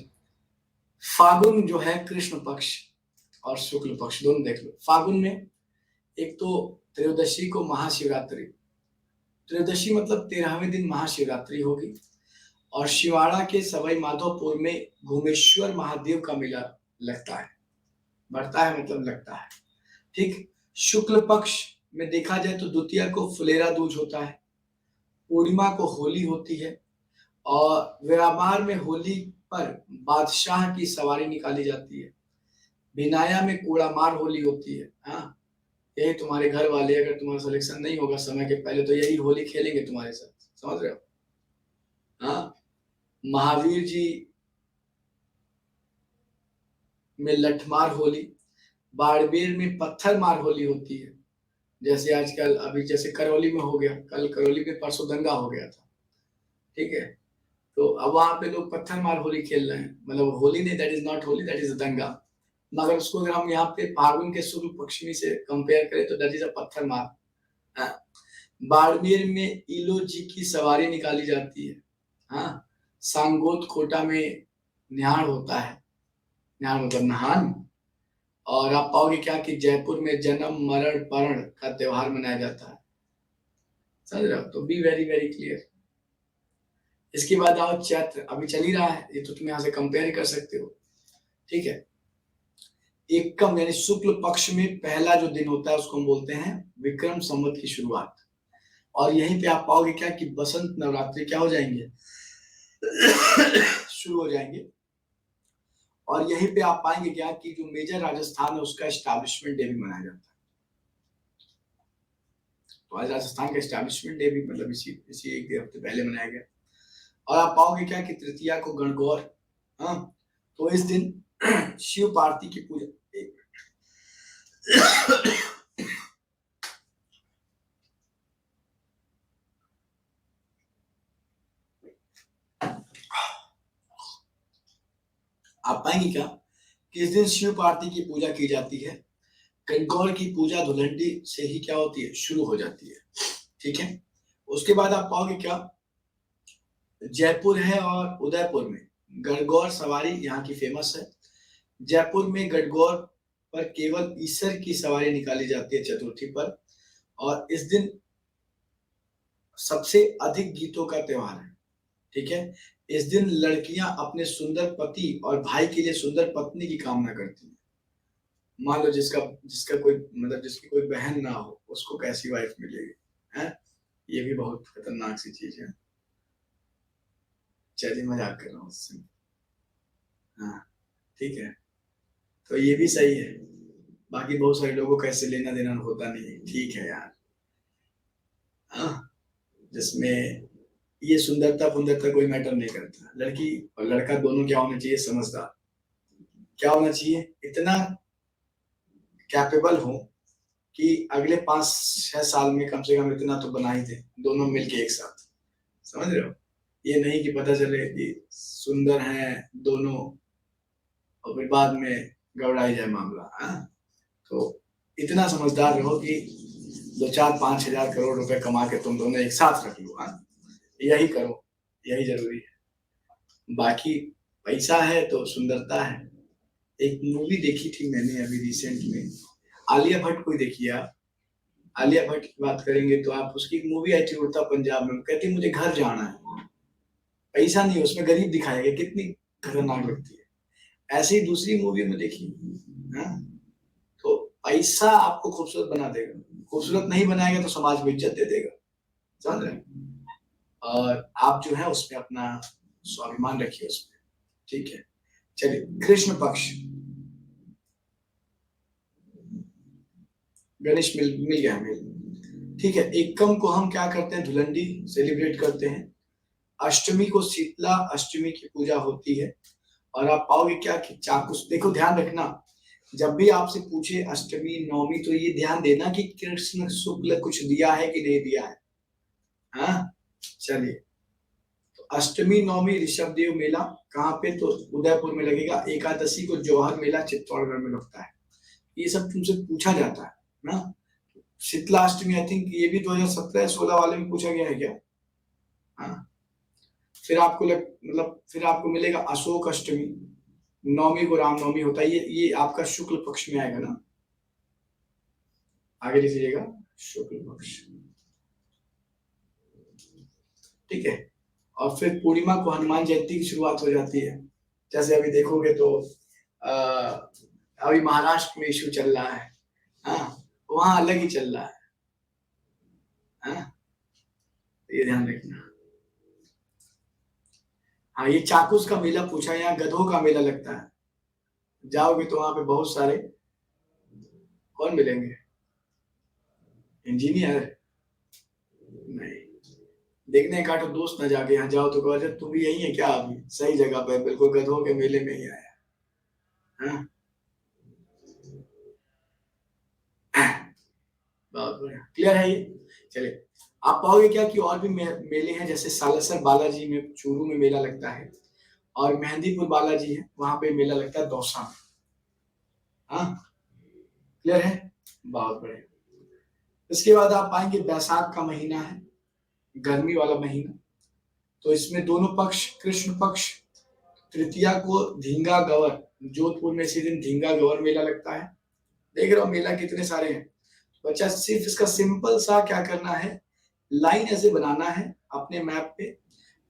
फागुन जो है कृष्ण पक्ष और शुक्ल पक्ष दोनों देख लो। फागुन में एक तो त्रयोदशी को महाशिवरात्रि, त्रयोदशी मतलब 13वें दिन महाशिवरात्रि होगी। और शिवाड़ा के सवाई माधोपुर में घुमेश्वर महादेव का मेला लगता है। बढ़ता है मतलब लगता है। ठीक, शुक्ल पक्ष में देखा जाए तो द्वितीया को फुलेरा दूज होता है, पूर्णिमा को होली होती है, और व्यापार में होली पर बादशाह की सवारी निकाली जाती है। बिनाया में कूड़ामार होली होती है। हाँ, यही तुम्हारे घर वाले, अगर तुम्हारा सिलेक्शन नहीं होगा समय के पहले तो यही होली खेलेंगे तुम्हारे साथ, समझ रहे हो? हाँ, महावीर जी में लठमार होली, बाड़मेर में पत्थर मार होली होती है। जैसे आजकल अभी जैसे करौली में हो गया, कल करौली में परसों दंगा हो गया था, ठीक है? तो अब वहाँ पे लोग पत्थर मार होली खेल रहे हैं, मतलब होली नहीं, that is not Holi, that is दंगा। मगर उसको अगर हम यहाँ पे फाल्गुन के शुक्ल पक्षमी से कंपेयर करें तो दैट इज अ पत्थर मार। हाँ। बाड़मेर में इलो जी की सवारी निकाली जाती है। हाँ। सांगोद खोटा में निहार होता है, निहार मतलब नहान। और आप पाओगे क्या कि जयपुर में जन्म मरण परण का त्योहार मनाया जाता है। समझ रहे हो? तो बी वेरी वेरी क्लियर। इसके बाद आओ चैत्र, अभी चल ही रहा है, ये तो तुम यहाँ से कंपेयर कर सकते हो, ठीक है? एकम यानी शुक्ल पक्ष में पहला जो दिन होता है उसको हम बोलते हैं विक्रम संवत की शुरुआत। और यहीं पे आप पाओगे क्या कि बसंत नवरात्रि क्या हो जाएंगे शुरू हो जाएंगे। और यहीं पे आप पाएंगे क्या कि जो मेजर राजस्थान है उसका एस्टैब्लिशमेंट डे भी मनाया जाता है। तो आज राजस्थान का एस्टैब्लिशमेंट डे भी मतलब इसी इसी एक हफ्ते पहले मनाया गया। और आप पाओगे क्या कि तृतीया को गणगौर। हाँ। तो इस दिन शिव पार्वती की पूजा। आप पाएंगे क्या कि इस दिन शिव पार्वती की पूजा की जाती है। गणगौर की पूजा धुलंडी से ही क्या होती है, शुरू हो जाती है, ठीक है? उसके बाद आप पाओगे क्या, जयपुर है और उदयपुर में गणगौर सवारी यहाँ की फेमस है। जयपुर में गणगौर पर केवल ईसर की सवारी निकाली जाती है चतुर्थी पर। और इस दिन सबसे अधिक गीतों का त्योहार है, ठीक है? इस दिन लड़कियां अपने सुंदर पति और भाई के लिए सुंदर पत्नी की कामना करती हैं। मान लो जिसका जिसका कोई मतलब जिसकी कोई बहन ना हो उसको कैसी वाइफ मिलेगी, है? ये भी बहुत खतरनाक सी चीज है। चलिए मजाक कर रहा हूँ उससे। हाँ, ठीक है। तो ये भी सही है। बाकी बहुत सारे लोगों को कैसे लेना देना होता नहीं, ठीक है यार। हाँ। जिसमें ये सुंदरता पुंदरता कोई मैटर नहीं करता, लड़की और लड़का दोनों क्या होना चाहिए, समझदार। क्या होना चाहिए, इतना कैपेबल हो कि अगले 5-6 साल में कम से कम इतना तो बना ही दे, दोनों मिलके एक साथ। समझ रहे हो? ये नहीं कि पता चले कि सुंदर हैं दोनों और फिर बाद में गड़बड़ाई जाए मामला। हाँ। तो इतना समझदार रहो कि 2-4-5 हजार करोड़ रुपए कमा के तुम दोनों एक साथ रख लो। हाँ, यही करो, यही जरूरी है। बाकी पैसा है तो सुंदरता है। एक मूवी देखी थी मैंने अभी रिसेंट में, आलिया भट्ट को देखी आप। आलिया भट्ट की बात करेंगे तो आप उसकी एक मूवी आई थी उड़ता पंजाब में, कहती मुझे घर जाना है। पैसा नहीं, उसमें गरीब दिखाया गया, कितनी खतरनाक लगती है। ऐसे ही दूसरी मूवी में देखी। हाँ? तो पैसा आपको खूबसूरत बना देगा, खूबसूरत नहीं बनाएगा तो समाज में इज्जत दे देगा। समझ रहे हैं? और आप जो है उसमें अपना स्वाभिमान रखिए उसमें, ठीक है? चलिए, कृष्ण पक्ष, गणेश मिल गया हमें, ठीक है? एकम को हम क्या करते हैं, धुलंडी सेलिब्रेट करते हैं। अष्टमी को शीतला अष्टमी की पूजा होती है। और आप पाओगे क्या कि चाकू, देखो ध्यान रखना, जब भी आपसे पूछे अष्टमी नवमी तो ये ध्यान देना कि कृष्ण शुक्ल कुछ दिया है कि नहीं दिया है। हाँ, चलिए। तो अष्टमी नवमी ऋषभ देव मेला कहाँ पे, तो उदयपुर में लगेगा। एकादशी को जौहर मेला चित्तौड़गढ़ में लगता है। ये सब तुमसे पूछा जाता है ना। शीतला अष्टमी आई थिंक ये भी 2017-16 वाले में पूछा गया है क्या? हाँ। फिर आपको मतलब फिर आपको मिलेगा अशोक अष्टमी। नवमी को रामनवमी होता है, ये आपका शुक्ल पक्ष में आएगा ना। आगे लिखिएगा, शुक्ल पक्ष, ठीक है? और फिर पूर्णिमा को हनुमान जयंती की शुरुआत हो जाती है। जैसे अभी देखोगे तो अभी महाराष्ट्र में इशू चल रहा है। हाँ, वहां अलग ही चल रहा है। हाँ, तो ये ध्यान रखना। हाँ, ये चाकूस का मेला पूछा, यहाँ गधों का मेला लगता है। जाओगे तो वहां पे बहुत सारे कौन मिलेंगे, इंजीनियर नहीं, देखने का तो दोस्त न जाके यहाँ जाओ तो कहो तू भी यही है क्या, अभी सही जगह पे, बिल्कुल गधों के मेले में ही आया। हाँ? बहुत बढ़िया, क्लियर है ये। चलिए, आप पाओगे क्या कि और भी मेले हैं, जैसे सालासर बालाजी में चूरू में मेला लगता है, और मेहंदीपुर बालाजी है वहां पे मेला लगता है दौसा में। हाँ, क्लियर है, बहुत बढ़िया। इसके बाद आप पाएंगे बैसाख का महीना है, गर्मी वाला महीना, तो इसमें दोनों पक्ष, कृष्ण पक्ष तृतीया को धींगा गवर, जोधपुर में इसी दिन धींगा गवर मेला लगता है। देख रहे हो मेला कितने सारे हैं। बच्चा सिर्फ इसका सिंपल सा क्या करना है, लाइन ऐसे बनाना है अपने मैप पे,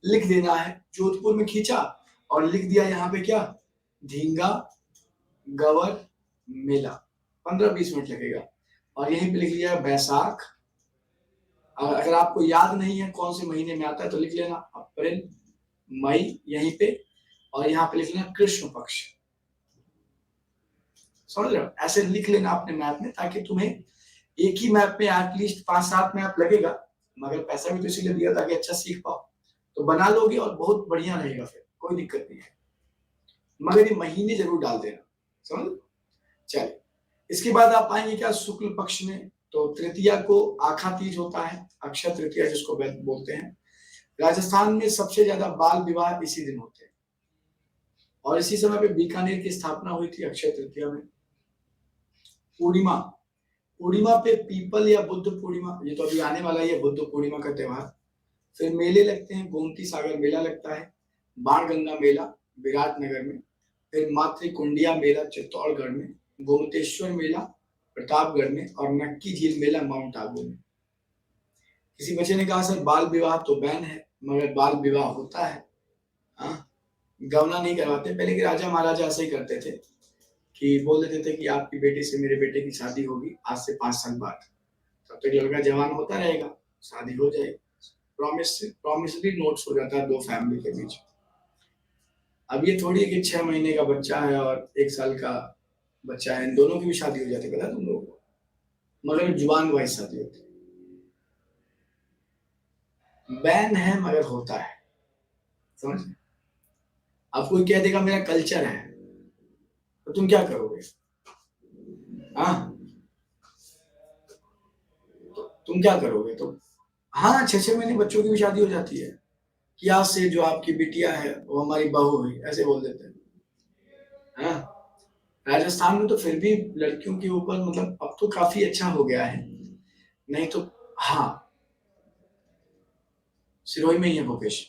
लिख देना है जोधपुर में खींचा और लिख दिया यहाँ पे क्या, धींगा गवर मेला, 15-20 मिनट लगेगा। और यहीं पे लिख लिया बैसाख, अगर आपको याद नहीं है कौन से महीने में आता है तो लिख लेना अप्रैल मई यहीं पे, और यहाँ पे लिख लेना कृष्ण पक्ष। समझ रहे हो, ऐसे लिख लेना अपने मैप में, ताकि तुम्हें एक ही मैप में एटलीस्ट 5-7 मैप लगेगा, मगर पैसा भी तो इसीलिए दिया ताकि अच्छा सीख पाओ, तो बना लोगे और बहुत बढ़िया रहेगा, फिर कोई दिक्कत नहीं है, मगर ये महीने जरूर डाल देना। समझ, चलिए इसके बाद आप पाएंगे क्या, शुक्ल पक्ष में, तो तृतीया को आखा तीज होता है, अक्षय तृतीया जिसको बोलते हैं। राजस्थान में सबसे ज्यादा बाल विवाह इसी दिन होते हैं, और इसी समय पे बीकानेर की स्थापना हुई थी अक्षय तृतीया में। पूर्णिमा, पूर्णिमा पे पीपल या बुद्ध पूर्णिमा, ये तो अभी आने वाला है बुद्ध पूर्णिमा का त्योहार। फिर मेले लगते हैं, गोमती सागर मेला लगता है, बाण गंगा मेला विराटनगर में, फिर मातृकुंडिया मेला चित्तौड़गढ़ में, गोमतेश्वर मेला प्रतापगढ़ में, और नक्की झील मेला माउंट आबू में। किसी बच्चे ने कहा सर बाल विवाह तो बैन है, मगर बाल विवाह होता है। हाँ, गवना नहीं करवाते, पहले के राजा महाराजा ऐसे ही करते थे कि बोल देते थे कि आपकी बेटी से मेरे बेटे की शादी होगी आज से 5 साल बाद, तब तक लड़का जवान होता रहेगा, शादी हो जाएगी, प्रॉमिसरी नोट्स हो जाता है दो फैमिली के बीच। अब ये थोड़ी है कि 6 महीने का बच्चा है और 1 साल का बच्चा है, इन दोनों की भी शादी हो जाती है, पता है तुम लोगों को, मगर जुबान वाइज शादी होती है। बैन है मगर होता है, समझ। अब कोई कह देगा मेरा कल्चर है, तो तुम क्या करोगे? हाँ, तो तुम क्या करोगे? तो हाँ, 6-6 महीने बच्चों की भी शादी हो जाती है कि आज से जो आपकी बिटिया है वो हमारी बहू हुई, ऐसे बोल देते हैं। हाँ, राजस्थान में तो फिर भी लड़कियों के ऊपर मतलब अब तो काफी अच्छा हो गया है, नहीं तो हाँ, सिरोही में ही है भूपेश।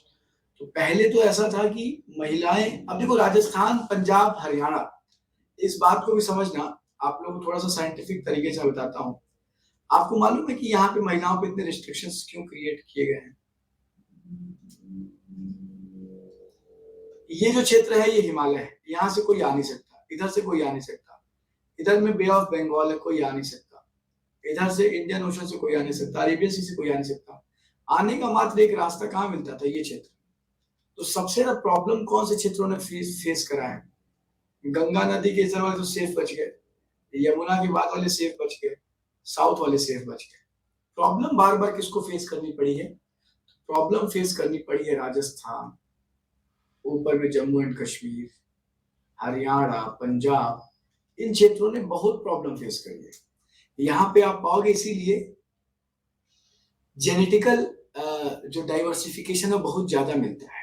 तो पहले तो ऐसा था कि महिलाएं, अब देखो राजस्थान, पंजाब, हरियाणा, इस बात को भी समझना, आप लोगों को थोड़ा सा साइंटिफिक तरीके से बताता हूँ। आपको मालूम है कि यहाँ पे महिलाओं पे इतने रिस्ट्रिक्शंस क्यों क्रिएट किए गए हैं? ये जो क्षेत्र है ये हिमालय है, यहाँ से कोई आ नहीं सकता, इधर से कोई आ नहीं सकता, इधर में बे ऑफ बंगाल है, कोई आ नहीं सकता, इधर से इंडियन ओशन से कोई आ नहीं सकता, अरेबियन सी से कोई आ नहीं सकता। आने का मात्र एक रास्ता कहाँ मिलता था, ये क्षेत्र। तो सबसे ज्यादा प्रॉब्लम कौन से क्षेत्रों ने फेस करा है? गंगा नदी के इधर वाले तो सेफ बच गए, यमुना के बाद वाले सेफ बच गए, साउथ वाले सेफ बच गए। प्रॉब्लम बार बार किसको फेस करनी पड़ी है? प्रॉब्लम फेस करनी पड़ी है राजस्थान, ऊपर में जम्मू एंड कश्मीर, हरियाणा, पंजाब, इन क्षेत्रों ने बहुत प्रॉब्लम फेस करी है। यहाँ पे आप पाओगे इसीलिए जेनेटिकल जो डाइवर्सिफिकेशन है बहुत ज्यादा मिलता है।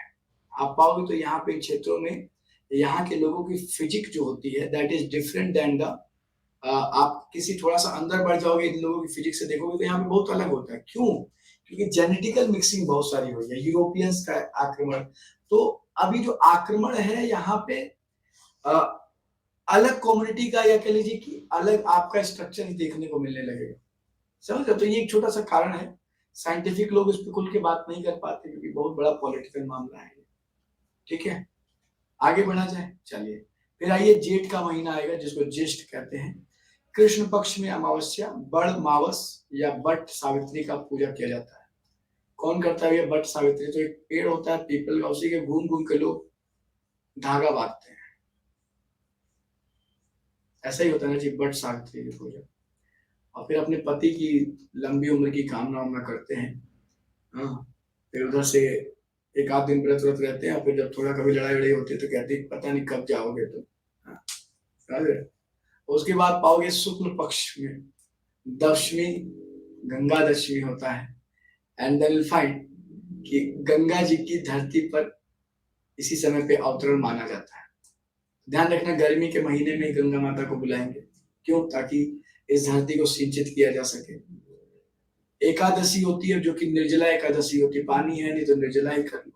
आप पाओगे तो यहाँ पे क्षेत्रों में यहाँ के लोगों की फिजिक जो होती है that is different than the, आप किसी थोड़ा सा अंदर बढ़ जाओगे इन लोगों की फिजिक्स से देखोगे तो यहाँ पे बहुत अलग होता है। क्यों? क्योंकि जेनेटिकल मिक्सिंग बहुत सारी हुई है, यूरोपियंस का आक्रमण। तो अभी जो आक्रमण है यहाँ पे अलग कम्युनिटी का, या कह लीजिए कि अलग आपका स्ट्रक्चर ही देखने को मिलने लगेगा। समझ रहे? तो ये एक छोटा सा कारण है, साइंटिफिक लोग इस पर खुल के बात नहीं कर पाते क्योंकि बहुत बड़ा पॉलिटिकल मामला है। ठीक है, आगे बढ़ा जाए, चलिए। फिर आइए जेठ का महीना आएगा जिसको ज्येष्ठ कहते हैं। कृष्ण पक्ष में अमावस्या, बड़ मावस या बट सावित्री का पूजा किया जाता है। कौन करता है ये बट सावित्री? तो एक पेड़ होता है पीपल का, उसी के घूम घूम के लोग धागा बांधते हैं, ऐसा ही होता है ना जी, बट सावित्री की पूजा। और फिर अपने पति की लंबी उम्र की कामना उमना करते हैं। हाँ, फिर उधर से एक आध दिन व्रत व्रत रहते हैं, और फिर जब थोड़ा कभी लड़ाई वड़ाई होती है तो कहते हैं पता नहीं कब जाओगे तुम। हाँ, उसके बाद पाओगे शुक्ल पक्ष में दशमी गंगा दशमी होता है। एंड देन विल फाइंड कि गंगा जी की धरती पर इसी समय पे अवतरण माना जाता है। ध्यान रखना, गर्मी के महीने में गंगा माता को बुलाएंगे, क्यों? ताकि इस धरती को सिंचित किया जा सके। एकादशी होती है जो कि निर्जला एकादशी होती है, पानी है नहीं तो निर्जला ही कर लो।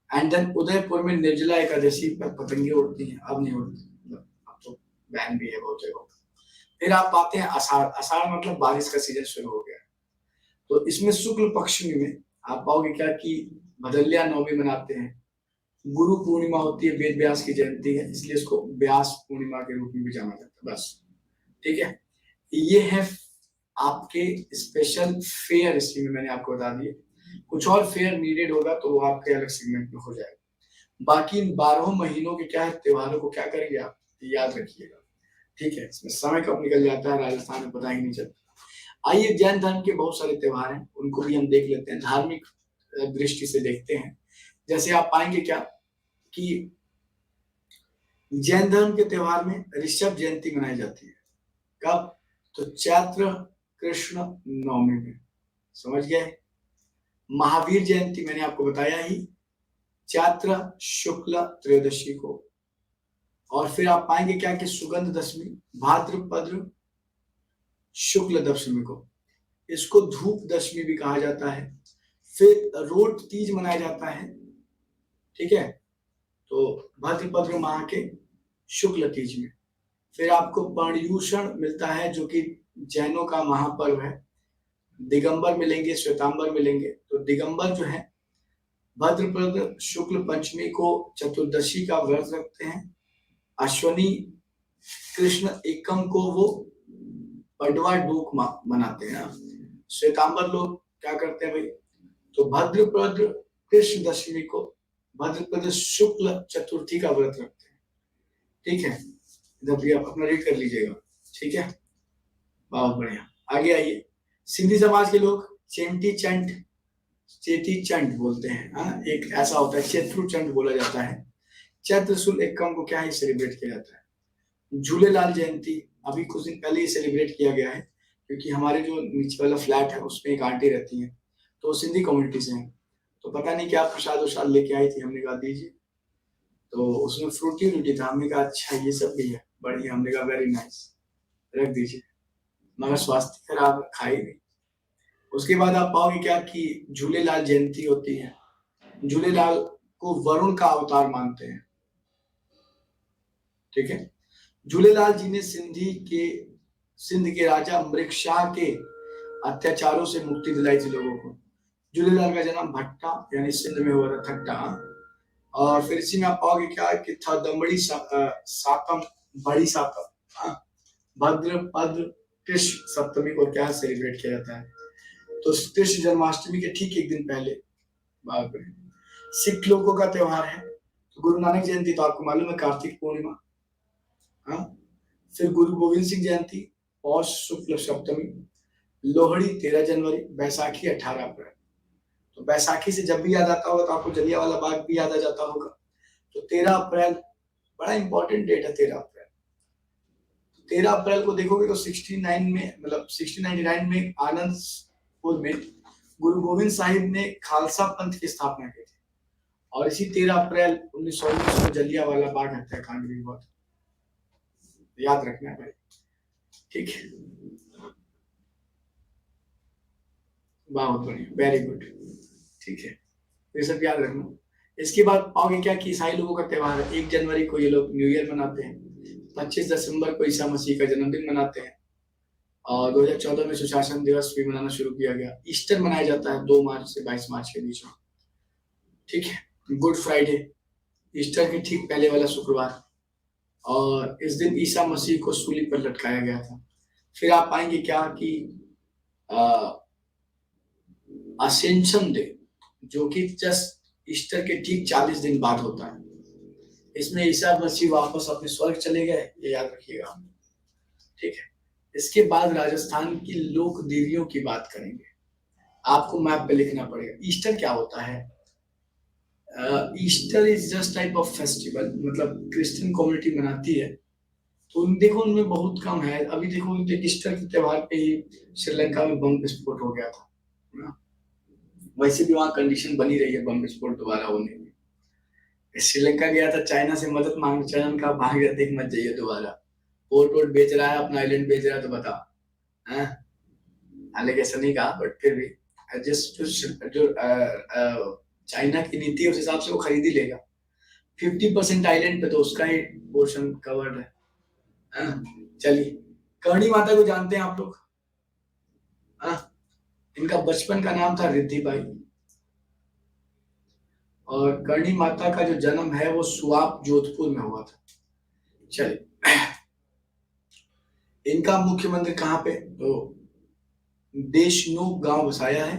एंड देन उदयपुर में निर्जला एकादशी पर पतंगे उड़ती हैं, अब नहीं उड़ती, मतलब अब तो बैन भी है बहुत जगह। फिर आप आते हैं आषाढ़। आषाढ़ मतलब बारिश का सीजन शुरू हो गया। तो इसमें शुक्ल पक्ष में आप पाओगे क्या कि भदल्या नवमी मनाते हैं। गुरु पूर्णिमा होती है, वेद व्यास की जयंती है, इसलिए इसको व्यास पूर्णिमा के रूप में भी जाना जाता है। बस ठीक है, ये है आपके स्पेशल फेयर। इसमें मैंने आपको बता दिए, कुछ और फेयर नीडेड होगा तो वो आपके अलग सेगमेंट में हो जाएगा। बाकी इन 12 महीनों के क्या है, त्योहारों को क्या करेंगे आप याद रखिएगा। ठीक है, इसमें समय कब निकल जाता है राजस्थान में पता ही नहीं चलता। आइए, जैन धर्म के बहुत सारे त्योहार हैं, उनको भी हम देख लेते हैं, धार्मिक दृष्टि से देखते हैं। जैसे आप पाएंगे क्या कि जैन धर्म के त्योहार में ऋषभ जयंती मनाई जाती है। कब? तो चैत्र कृष्ण नवमी में, समझ गए। महावीर जयंती मैंने आपको बताया ही, चैत्र शुक्ल त्रयोदशी को। और फिर आप पाएंगे क्या कि सुगंध दशमी भाद्रपद शुक्ल दशमी को, इसको धूप दशमी भी कहा जाता है। फिर रोट तीज मनाया जाता है, ठीक है, तो भाद्रपद माह के शुक्ल तीज में। फिर आपको पर्युषण मिलता है जो कि जैनों का महापर्व है। दिगंबर मिलेंगे, श्वेतांबर मिलेंगे। तो दिगंबर जो है भाद्रपद शुक्ल पंचमी को चतुर्दशी का व्रत रखते हैं। अश्वनी कृष्ण एकम को वो पडवा डूक मनाते हैं। श्वेतांबर लोग क्या करते हैं भाई, तो भाद्रपद कृष्ण दशमी को भाद्रपद शुक्ल चतुर्थी का व्रत रखते हैं। ठीक है, इधर भी आप अपना रीड कर लीजिएगा। ठीक है, बहुत बढ़िया। आगे आइए, सिंधी समाज के लोग चेटी चंड बोलते हैं। एक ऐसा होता है चैत्रु चंड बोला जाता है। चैत्र शुक्ल एकम को क्या है सेलिब्रेट किया जाता है। झूलेलाल जयंती अभी कुछ दिन पहले ही सेलिब्रेट किया गया है, क्योंकि हमारे जो नीचे वाला फ्लैट है उसमें एक आंटी रहती है, तो सिंधी कम्युनिटी से हैं। तो पता नहीं क्या प्रसाद वसाद लेके आई थी, हमने कहा दीजिए, तो उसमें फ्रूटी रूटी था। हमने कहा अच्छा ये सब भी है, बढ़िया। हमने कहा वेरी नाइस, रख दीजिए, मगर स्वास्थ्य खराब, खाई नहीं। उसके बाद आप पाओगे क्या कि झूलेलाल जयंती होती है। झूलेलाल को वरुण का अवतार मानते हैं। ठीक है, झूलेलाल जी ने सिंध के राजा मृगशाह के अत्याचारों से मुक्ति दिलाई थी लोगों को। झूलेलाल का जन्म भट्टा यानी सिंध में हुआ था, थट्टा। और फिर इसी में आप पाओगे क्या कि था दमड़ी सातम, बड़ी सातम, भाद्रपद कृष्ण सप्तमी को क्या सेलिब्रेट किया जाता है। तो कृष्ण जन्माष्टमी के ठीक एक दिन पहले सिख लोगों का त्योहार है। तो गुरु नानक जयंती तो आपको मालूम है, कार्तिक पूर्णिमा। फिर गुरु गोविंद सिंह जयंती पौष शुक्ल सप्तमी। लोहड़ी 13 जनवरी। बैसाखी 18 अप्रैल। तो बैसाखी से जब भी याद आता होगा तो आपको जलियांवाला बाग भी याद आ जाता होगा। तो 13 अप्रैल बड़ा इंपॉर्टेंट डेट है। 13 अप्रैल, 13 अप्रैल को देखोगे तो 1699 में आनंदपुर में गुरु गोविंद साहिब ने खालसा पंथ की स्थापना की थी। और इसी 13 अप्रैल 1919 में जलियांवाला बाग हत्याकांड भी हुआ था, याद रखना है भाई। ठीक है, बहुत बढ़िया, वेरी गुड। ठीक है, ये सब याद रखना। इसके बाद पाओगे क्या कि ईसाई लोगों का त्योहार है। 1 जनवरी को ये लोग न्यू ईयर मनाते हैं। 25 दिसंबर को ईसा मसीह का जन्मदिन मनाते हैं। और 2014 में सुशासन दिवस भी मनाना शुरू किया गया। ईस्टर मनाया जाता है 2 मार्च से 22 मार्च के बीच में। ठीक है, गुड फ्राइडे ईस्टर के ठीक पहले वाला शुक्रवार, और इस दिन ईसा मसीह को सूली पर लटकाया गया था। फिर आप पाएंगे क्या कि असेंशन डे, जो कि जस्ट ईस्टर के ठीक 40 दिन बाद होता है। इसमें ईसा मसीह वापस अपने स्वर्ग चले गए, ये याद रखिएगा। ठीक है, इसके बाद राजस्थान की लोक देवियों की बात करेंगे। आपको मैप पे लिखना पड़ेगा। ईस्टर क्या होता है? Easter is just type of festival, मतलब क्रिश्चियन कम्युनिटी मनाती है। तो देखो उनमें बहुत कम है। अभी देखो ईस्टर के त्योहार पे ही श्रीलंका में बम विस्फोट हो गया था ना। वैसे भी वहाँ कंडीशन बनी रही है बम विस्फोट दोबारा होने की। श्रीलंका गया था चाइना से मदद मांग, चाइना का भाग गया, देख मत जाइए दोबारा। पोर्ट वोर्ट बेच रहा है, अपना आइलैंड बेच रहा है, तो बता। हालांकि ऐसा नहीं कहा, बट फिर भी जिस जो चाइना की नीति है उस हिसाब से वो खरीद ही लेगा। 50% आइलैंड पे तो उसका ही पोर्शन कवर्ड है। चलिए, करणी माता को जानते हैं आप लोग? इनका बचपन का नाम था रिद्धि बाई, और करणी माता का जो जन्म है वो सुआप जोधपुर में हुआ था। चलिए, इनका मुख्य मंदिर कहाँ पे? तो देशनोक गांव बसाया है,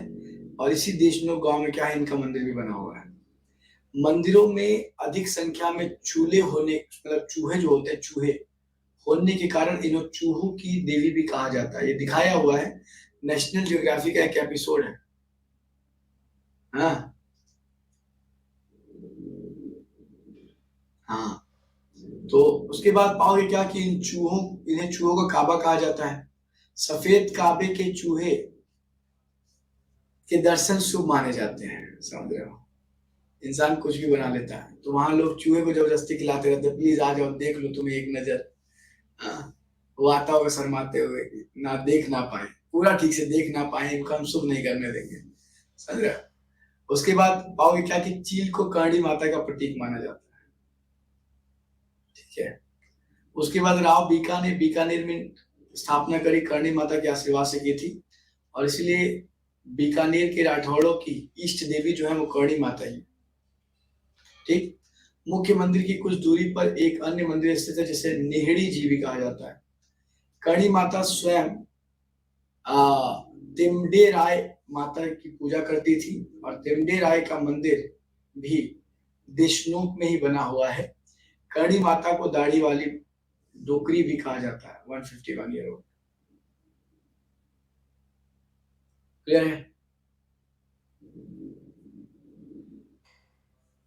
और इसी देशनोक गांव में क्या है, इनका मंदिर भी बना हुआ है। मंदिरों में अधिक संख्या में चूहे होने, मतलब चूहे जो होते हैं, चूहे होने के कारण इन्हें चूहों की देवी भी कहा जाता है। ये दिखाया हुआ है, नेशनल ज्योग्राफी का एक एपिसोड है। हाँ हाँ, तो उसके बाद पाओगे क्या कि इन्हें चूहों का काबा कहा जाता है। सफेद काबे के चूहे के दर्शन शुभ माने जाते हैं। समझ रहे हो, इंसान कुछ भी बना लेता है, तो वहां लोग चूहे को जबरदस्ती खिलाते रहते, प्लीज आ जाओ देख लो तुम्हें एक नजर। वो आता होगा शर्माते हुए, ना देख ना पाए, पूरा ठीक से देख ना पाए, इनको हम शुभ नहीं करने देंगे। समझ रहे हो। उसके बाद पाओगे क्या कि चील को करणी माता का प्रतीक माना जाता है। ठीक है। उसके बाद राव बीकानेर में स्थापना करी, करणी माता के आशीर्वाद से की थी, और इसलिए बीकानेर के राठौड़ों की इष्ट देवी जो है वो करणी माता ही। ठीक। मुख्य मंदिर की कुछ दूरी पर एक अन्य मंदिर स्थित है जिसे नेहड़ी जी भी कहा जाता है। करणी माता स्वयं तिमडे राय माता की पूजा करती थी, और तिमडे राय का मंदिर भी देशनोक में ही बना हुआ है। करणी माता को दाढ़ी वाली डोकरी भी कहा जाता है। 151 ईयर ओल्ड। क्लियर है?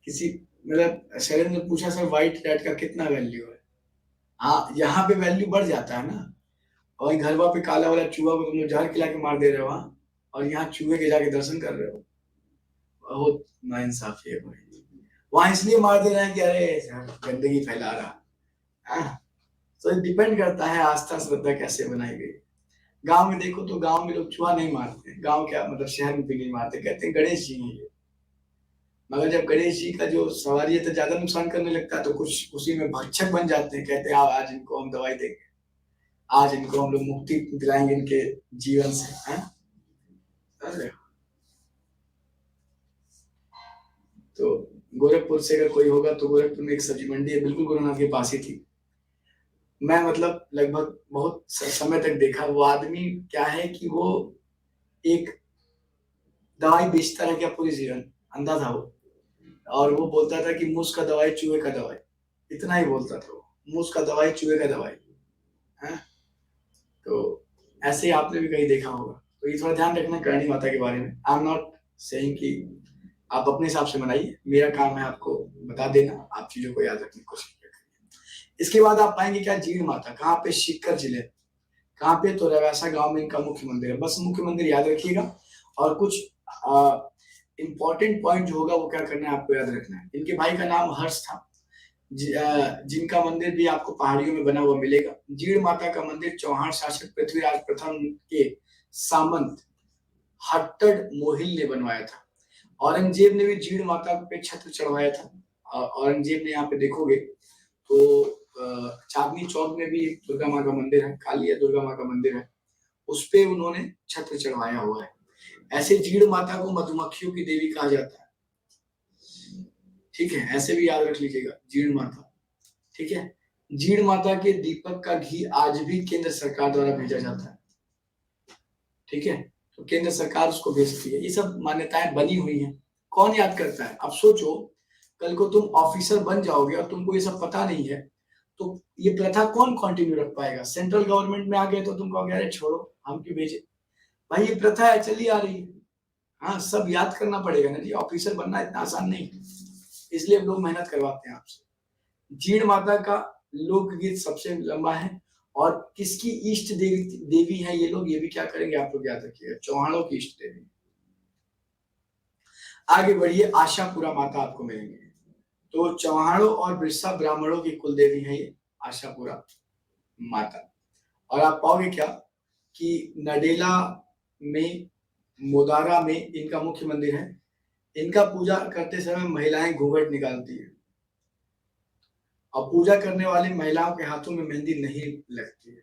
किसी, मतलब शैलेंद्र ने पूछा सर व्हाइट रेड का कितना वैल्यू है? हाँ, यहाँ पे वैल्यू बढ़ जाता है ना। और घर वहां पे काला वाला चूहा को तुम लोग जहर खिला के मार दे रहे हो वहां, और यहाँ चूहे के जाके दर्शन कर रहे हो। बहुत नाइंसाफी है भाई। वहां इसलिए मार दे रहे हैं कि अरे गंदगी फैला रहा। तो डिपेंड करता है आस्था श्रद्धा कैसे बनाई गई। गांव में देखो तो गांव में लोग चूहा नहीं मारते, गांव क्या मतलब शहर में भी नहीं मारते, कहते हैं गणेश जी हैं ये। मगर जब गणेश जी का जो सवारी है तो ज्यादा नुकसान करने लगता है, तो कुछ उसी में भक्षक बन जाते हैं, कहते हैं आज इनको हम दवाई देंगे, आज इनको हम लोग मुक्ति दिलाएंगे इनके जीवन से। है? अरे तो गोरखपुर से अगर कोई होगा तो गोरखपुर में एक सब्जी मंडी है, बिल्कुल गुरुनाथ के पास ही थी। मैं मतलब लगभग बहुत समय तक देखा, वो आदमी क्या है कि वो एक दवाई बेचता रह गया पूरी जीवन, अंधा था वो। और वो बोलता था कि मूस का दवाई चूहे का दवाई, इतना ही बोलता था वो, मूस का दवाई चूहे का दवाई। है? तो ऐसे ही आपने भी कहीं देखा होगा। तो ये थोड़ा ध्यान रखना करणी माता के बारे में। आई एम नॉट सेइंग कि आप अपने हिसाब से बनाइए, मेरा काम है आपको बता देना, आप चीजों को याद रखने की कोशिश करिए। इसके बाद आप पाएंगे क्या, जीण माता कहाँ पे, सीकर जिले। कहाँ पे? तो रवासा गांव में इनका मुख्य मंदिर है। बस मुख्य मंदिर याद रखिएगा, और कुछ इंपॉर्टेंट पॉइंट जो होगा वो क्या करना है आपको याद रखना है। इनके भाई का नाम हर्ष था, जिनका मंदिर भी आपको पहाड़ियों में बना हुआ मिलेगा। जीण माता का मंदिर चौहान शासक पृथ्वीराज प्रथम के सामंत हट्टड़ मोहिल ने बनवाया था। औरंगजेब ने भी जीण माता पे छत्र चढ़वाया था। औरंगजेब ने, यहाँ पे देखोगे तो चांदनी चौक में भी दुर्गा माँ का मंदिर है, कालिया दुर्गा माँ का मंदिर है, उस पे उन्होंने छत्र चढ़वाया हुआ है। ऐसे जीण माता को मधुमक्खियों की देवी कहा जाता है। ठीक है, ऐसे भी याद रख लीजिएगा, जीण माता। ठीक है। जीण माता के दीपक का घी आज भी केंद्र सरकार द्वारा भेजा जाता है। ठीक है, तो केंद्र सरकार उसको भेजती है। ये सब मान्यताएं बनी हुई हैं, कौन याद करता है? अब सोचो, कल को तुम ऑफिसर बन जाओगे और तुमको ये सब पता नहीं है, तो ये प्रथा कौन कंटिन्यू रख पाएगा? सेंट्रल गवर्नमेंट में आ गए तो तुम कहोगे अरे छोड़ो, हम क्यों भेजे भाई, ये प्रथा है, चली आ रही है। हाँ, सब याद करना पड़ेगा ना जी, ऑफिसर बनना इतना आसान नहीं, इसलिए लोग मेहनत करवाते हैं आपसे। जीण माता का लोकगीत सबसे लंबा है। और किसकी इष्ट देवी है ये लोग, ये भी क्या करेंगे आप लोग याद रखिएगा, चौहानों की इष्ट देवी। आगे बढ़िए, आशापुरा माता आपको मिलेंगे। तो चौहानों और बिरसा ब्राह्मणों की कुल देवी है ये आशापुरा माता। और आप पाओगे क्या कि नडेला में, मोदारा में इनका मुख्य मंदिर है। इनका पूजा करते समय महिलाएं घूंघट निकालती है और पूजा करने वाली महिलाओं के हाथों में मेहंदी नहीं लगती है।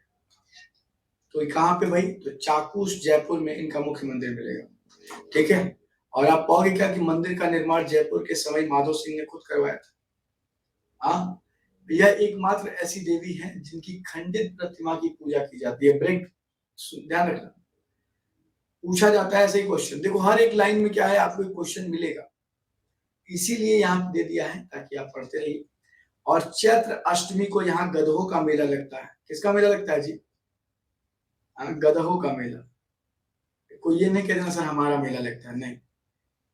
तो कहाँ पे भाई, तो चाकूस जयपुर में इनका मुख्य मंदिर मिलेगा। ठीक है, और आप पाओगे क्या कि मंदिर का निर्माण जयपुर के सवाई माधो सिंह ने खुद करवाया था। हाँ, यह एकमात्र ऐसी देवी है जिनकी खंडित प्रतिमा की पूजा की जाती है। ब्रेक, ध्यान रखना, पूछा जाता है ऐसे ही क्वेश्चन। देखो हर एक लाइन में क्या है, आपको एक क्वेश्चन मिलेगा, इसीलिए यहाँ दे दिया है ताकि आप पढ़ते रहिए। और चैत्र अष्टमी को यहाँ गधों का मेला लगता है। किसका मेला लगता है जी? गधों का मेला। कोई ये नहीं कहना सर हमारा मेला लगता है, नहीं,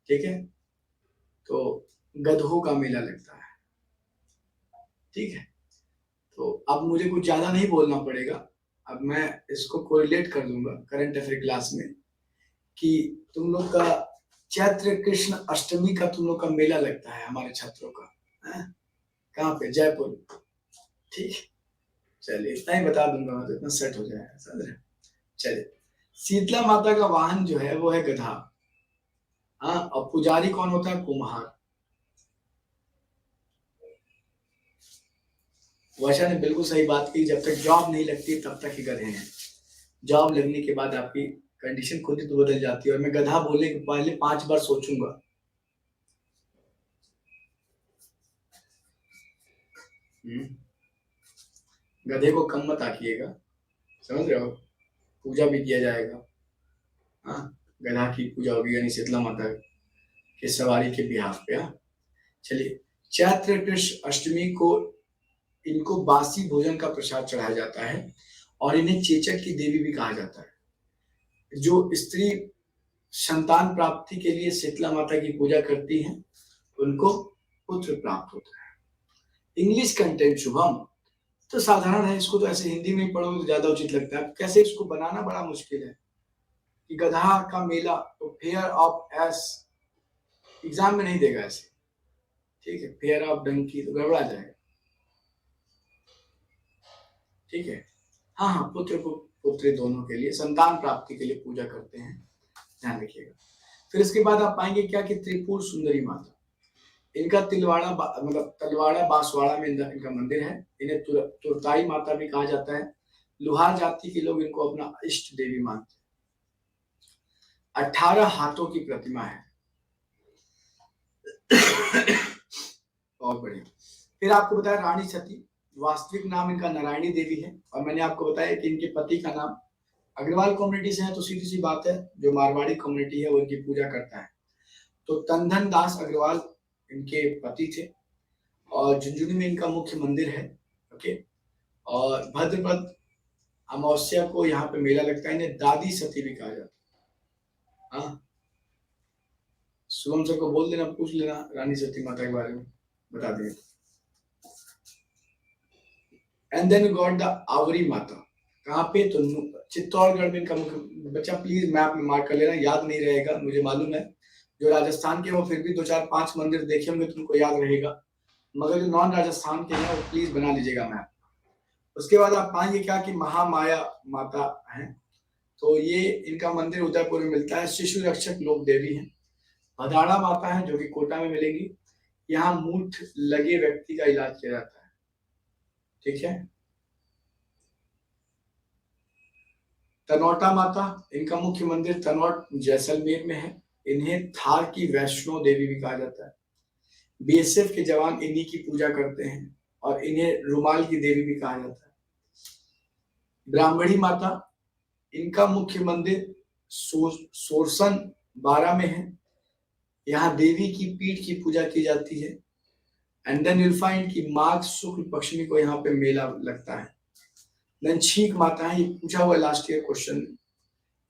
ठीक है, तो गधों का मेला लगता है। ठीक है, तो अब मुझे कुछ ज्यादा नहीं बोलना पड़ेगा, अब मैं इसको कोरिलेट कर दूंगा करंट अफेयर क्लास में कि तुम लोग का चैत्र कृष्ण अष्टमी का तुम लोग का मेला लगता है हमारे छात्रों का। कहाँ पे? जयपुर। ठीक, चलिए इतना ही बता दूंगा मैं, तो इतना सेट हो जाएगा, समझ रहे? चलिए, शीतला माता का वाहन जो है वो है गधा। हाँ, और पुजारी कौन होता है? कुम्हार। वर्षा ने बिल्कुल सही बात की, जब तक जॉब नहीं लगती तब तक ही गधे हैं। जॉब लगने के बाद आपकी कंडीशन खुद ही तो बदल जाती है। और मैं गधा बोलने के पहले 5 बार सोचूंगा। गधे को कम मत आकिएगा, समझ रहे हो? पूजा भी किया जाएगा। हाँ, गधा की पूजा होगी, यानी शीतला माता के सवारी के बिहाफ पे। चलिए, चैत्र कृष्ण अष्टमी को इनको बासी भोजन का प्रसाद चढ़ाया जाता है और इन्हें चेचक की देवी भी कहा जाता है। जो स्त्री संतान प्राप्ति के लिए शीतला माता की पूजा करती हैं उनको पुत्र प्राप्त होता है। इंग्लिश कंटेंट शुभम तो साधारण है, इसको तो ऐसे हिंदी में पढ़ोगे तो ज्यादा उचित लगता है। कैसे इसको बनाना बड़ा मुश्किल है कि गधा का मेला, तो फेयर ऑफ एस एग्जाम में नहीं देगा ऐसे। ठीक है, फेयर ऑफ डंकी तो गड़बड़ा जाएगा। ठीक है, हाँ हाँ, पुत्र को पुत्री दोनों के लिए संतान प्राप्ति के लिए पूजा करते हैं, ध्यान रखिएगा। फिर इसके बाद आप पाएंगे क्या कि त्रिपुर सुंदरी माता, इनका तिलवाड़ा मतलब तलवाड़ा बांसवाड़ा में इनका मंदिर है। इन्हें तुरताई माता भी कहा जाता है। लुहार जाति के लोग इनको अपना इष्ट देवी मानते हैं। 18 हाथों की प्रतिमा है। बहुत बढ़िया। फिर आपको बताया रानी सती, वास्तविक नाम इनका नारायणी देवी है। और मैंने आपको बताया कि इनके पति का नाम, अग्रवाल कम्युनिटी से है तो सीधी सी बात है, जो मारवाड़ी कम्युनिटी है वो इनकी पूजा करता है। तो तंधन दास अग्रवाल इनके पति थे और झुंझुनू में इनका मुख्य मंदिर है। ओके, और भद्रपद अमावस्या को यहाँ पे मेला लगता है। इन्हें दादी सती भी कहा जाता है। हाँ, शुभम सर को बोल देना, पूछ लेना रानी सती माता के बारे में, बता देंगे। एंड देन गॉट द आवरी माता, कहाँ पे? तो चित्तौड़गढ़ में इनका मुख्य। बच्चा प्लीज मैप में मार्क कर लेना, याद नहीं रहेगा मुझे मालूम है। जो राजस्थान के वो फिर भी 2-4-5 मंदिर देखे होंगे तुमको याद रहेगा, मगर जो नॉन राजस्थान के हैं वो प्लीज बना लीजिएगा मैप। उसके बाद आप पाएंगे क्या कि महामाया माता है, तो ये इनका मंदिर उदयपुर में मिलता है। शिशु रक्षक लोक देवी है। भदाड़ा माता है जो कि कोटा में मिलेगी। यहाँ मूठ लगे व्यक्ति का इलाज किया जाता है। ठीक है, तनौटा माता, इनका मुख्य मंदिर तनौट जैसलमेर में है। इन्हें थार की वैष्णो देवी भी कहा जाता है। बीएसएफ के जवान इन्हीं की पूजा करते हैं और इन्हें रुमाल की देवी भी कहा जाता है। ब्राह्मणी माता, इनका मुख्य मंदिर सोरसन 12 में है। यहाँ देवी की पीठ की पूजा की जाती है। एंड देन विल फाइंड कि माघ शुक्ल पक्षमी को यहाँ पे मेला लगता है। देन छीक माता है, ये पूछा हुआ लास्ट ईयर क्वेश्चन,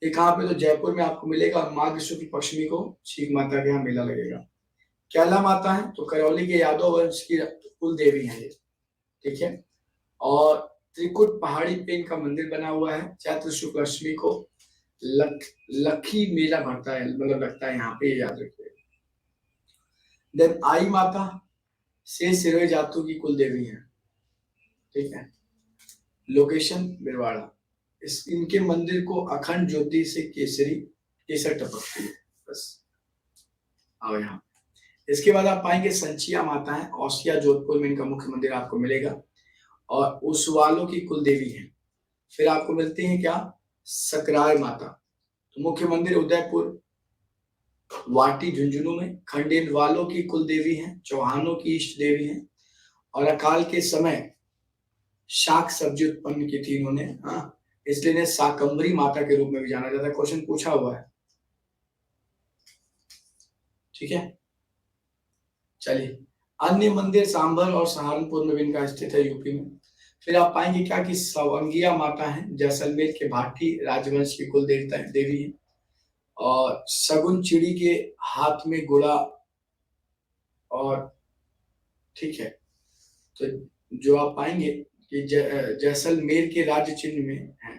ये कहाँ पे? तो जयपुर में आपको मिलेगा। माघ शुक्ल पक्षमी को छीक माता के यहाँ मेला लगेगा। कैला माता है, तो करौली के यादव वंश की कुल देवी है ये। ठीक है, और त्रिकुट पहाड़ी पे इनका मंदिर बना हुआ है। चैत्र शुक्ल अष्टमी को लखी मेला भरता है, मतलब लगता है यहाँ पे, याद रखिए। देन आई माता से सिरोही जातु की कुल देवी है, ठीक है। लोकेशन बिरवाड़ा। इनके मंदिर को अखंड ज्योति से केसर टपकती है, बस। आओ यहाँ। इसके बाद आप पाएंगे संचिया माता है, औसिया जोधपुर में इनका मुख्य मंदिर आपको मिलेगा, और उसवालों की कुल देवी है। फिर आपको मिलते हैं क्या, सकराय माता। तो मुख्य मंदिर उदयपुर वाटी झुंझुनू में। खंडेल वालों की कुल देवी है, चौहानों की इष्ट देवी है, और अकाल के समय शाक सब्जी उत्पन्न की थी इन्होंने, हाँ, इसलिए इन्हें शाकंभरी माता के रूप में भी जाना जाता है। क्वेश्चन पूछा हुआ है, ठीक है। चलिए, अन्य मंदिर सांभर और सहारनपुर में भी इनका स्थित है, यूपी में। फिर आप पाएंगे क्या कि सवंगिया माता है, जैसलमेर के भाटी राजवंश की कुल देवता देवी है, और सगुन चिड़ी के हाथ में गुड़ा, और ठीक है। तो जो आप पाएंगे कि जैसलमेर के राज्य चिन्ह में है।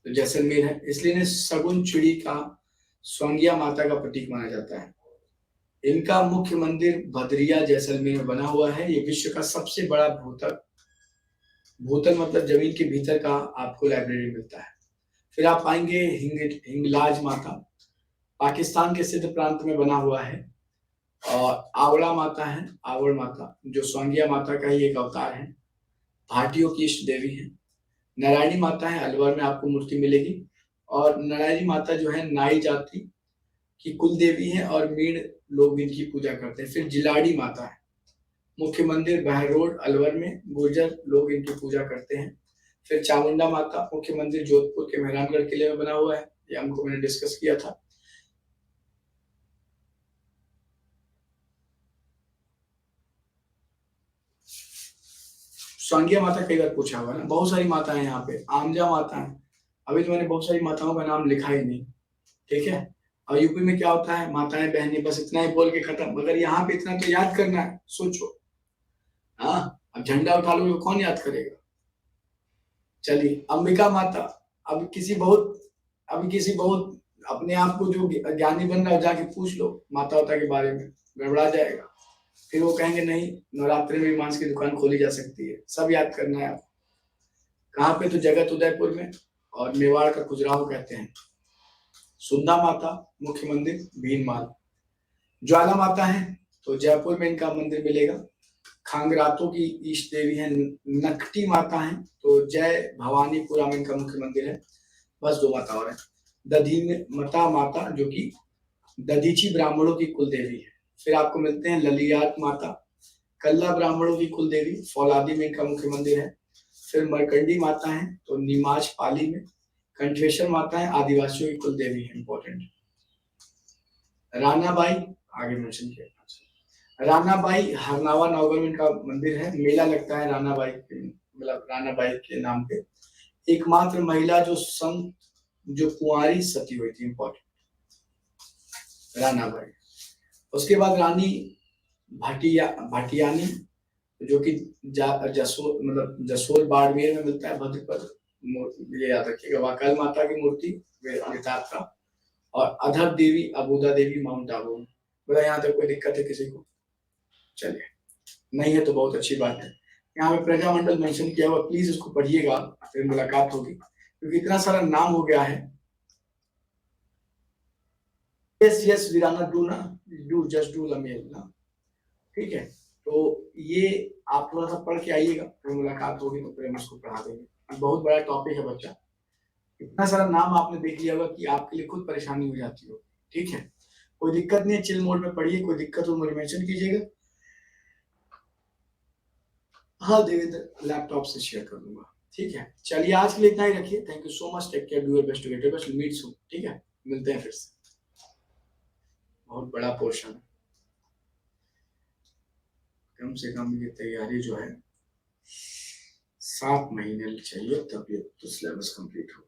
तो जैसलमेर है, इसलिए इन्हें सगुन चिड़ी का स्वंगिया माता का प्रतीक माना जाता है। इनका मुख्य मंदिर भदरिया जैसलमेर में बना हुआ है। ये विश्व का सबसे बड़ा भूतल मतलब जमीन के भीतर का आपको लाइब्रेरी मिलता है। फिर आप पाएंगे हिंगलाज माता, पाकिस्तान के सिंध प्रांत में बना हुआ है। और आवड़ा माता है, आवड़ माता, जो स्वंगिया माता का ही एक अवतार है, भाटियों की इष्ट देवी है। नारायणी माता है, अलवर में आपको मूर्ति मिलेगी। और नारायणी माता जो है नाई जाति की कुल देवी है, और मीण लोग इनकी पूजा करते हैं। फिर जिलाड़ी माता है, मुख्य मंदिर बहरोड अलवर में, गुर्जर लोग इनकी पूजा करते हैं। फिर चामुंडा माता, मुख्य मंदिर जोधपुर के मेहरानगढ़ किले में बना हुआ है, ये हमको मैंने डिस्कस किया था। स्वांगिया माता कई बार पूछा हुआ है ना, बहुत सारी माता है यहाँ पे। आमजा माता है, अभी तो मैंने बहुत सारी माताओं का नाम लिखा ही नहीं, ठीक है। और यूपी में क्या होता है, माताएं बहनें, बस इतना ही बोल के खत्म। मगर यहाँ पे इतना तो याद करना है, सोचो। हाँ, अब झंडा उठा लो तो कौन याद करेगा। चलिए, अंबिका माता। अभी किसी बहुत अपने आप को जो ज्ञानी बन रहा है, जाके पूछ लो माता वाता के बारे में, गड़बड़ा जाएगा। फिर वो कहेंगे नहीं, नवरात्रि में भी मांस की दुकान खोली जा सकती है। सब याद करना है आप। कहाँ पे, तो जगत उदयपुर में, और मेवाड़ का खजुराहो कहते हैं। सुंदा माता, मुख्य मंदिर भीनमाल। ज्वाला माता है, तो जयपुर में इनका मंदिर मिलेगा। खांगरातों की इष्ट देवी है। नकटी माता है, तो जय भवानीपुरा में इनका मुख्य मंदिर है। बस दो माता और है। दधी मता माता, जो कि दधीची ब्राह्मणों की कुल देवी है। फिर आपको मिलते हैं ललियात माता, कल्ला ब्राह्मणों की कुल देवी, फौलादी में इनका मुख्य मंदिर है। फिर मरकंडी माता है, तो निमाज पाली में। कंठेश्वर माता है, आदिवासियों की कुल देवी है, इंपॉर्टेंट। रानाबाई, आगे मेंशन किया। रानाबाई हरनावा नवगढ़ में इनका मंदिर है। मेला लगता है रानाबाई के, मतलब रानाबाई के नाम पे। एकमात्र महिला जो कुंवारी सती हुई थी, इंपॉर्टेंट, रानाबाई। उसके बाद रानी भाटियानी, जो कि जसोल बाड़मेर में मिलता है, भद्रपद। ये याद रखिएगा। वाकल माता की मूर्ति का, और अधर देवी अबूदा देवी माउंट आबू। बोला यहाँ तक कोई दिक्कत है किसी को? चलिए, नहीं है तो बहुत अच्छी बात है। यहाँ पे प्रजामंडल मेंशन किया हुआ, प्लीज इसको पढ़िएगा, फिर मुलाकात होगी, क्योंकि इतना सारा नाम हो गया है। Yes Veerana, do just do लमेल ना, ठीक है। तो ये आप थोड़ा सा पढ़ के आइएगा, फिर मुलाकात होगी तो फिर हम इसको पढ़ा देंगे। बहुत बड़ा टॉपिक है बच्चा, इतना सारा नाम आपने देख लिया होगा कि आपके लिए खुद परेशानी हो जाती हो, ठीक है। कोई दिक्कत नहीं है, चिल मोड में पढ़िए, कोई दिक्कत हो मुझे मेंशन कीजिएगा। हाँ देवेंद्र, लैपटॉप से शेयर कर दूंगा, ठीक है। चलिए, आज के लिए इतना ही रखिए। Thank you so much, take care, do your best to get your best, meet soon, ठीक है। मिलते हैं फिर से। बहुत बड़ा पोर्शन है, कम से कम ये तैयारी जो है 7 महीने चाहिए, तब ये तो सिलेबस कंप्लीट हो।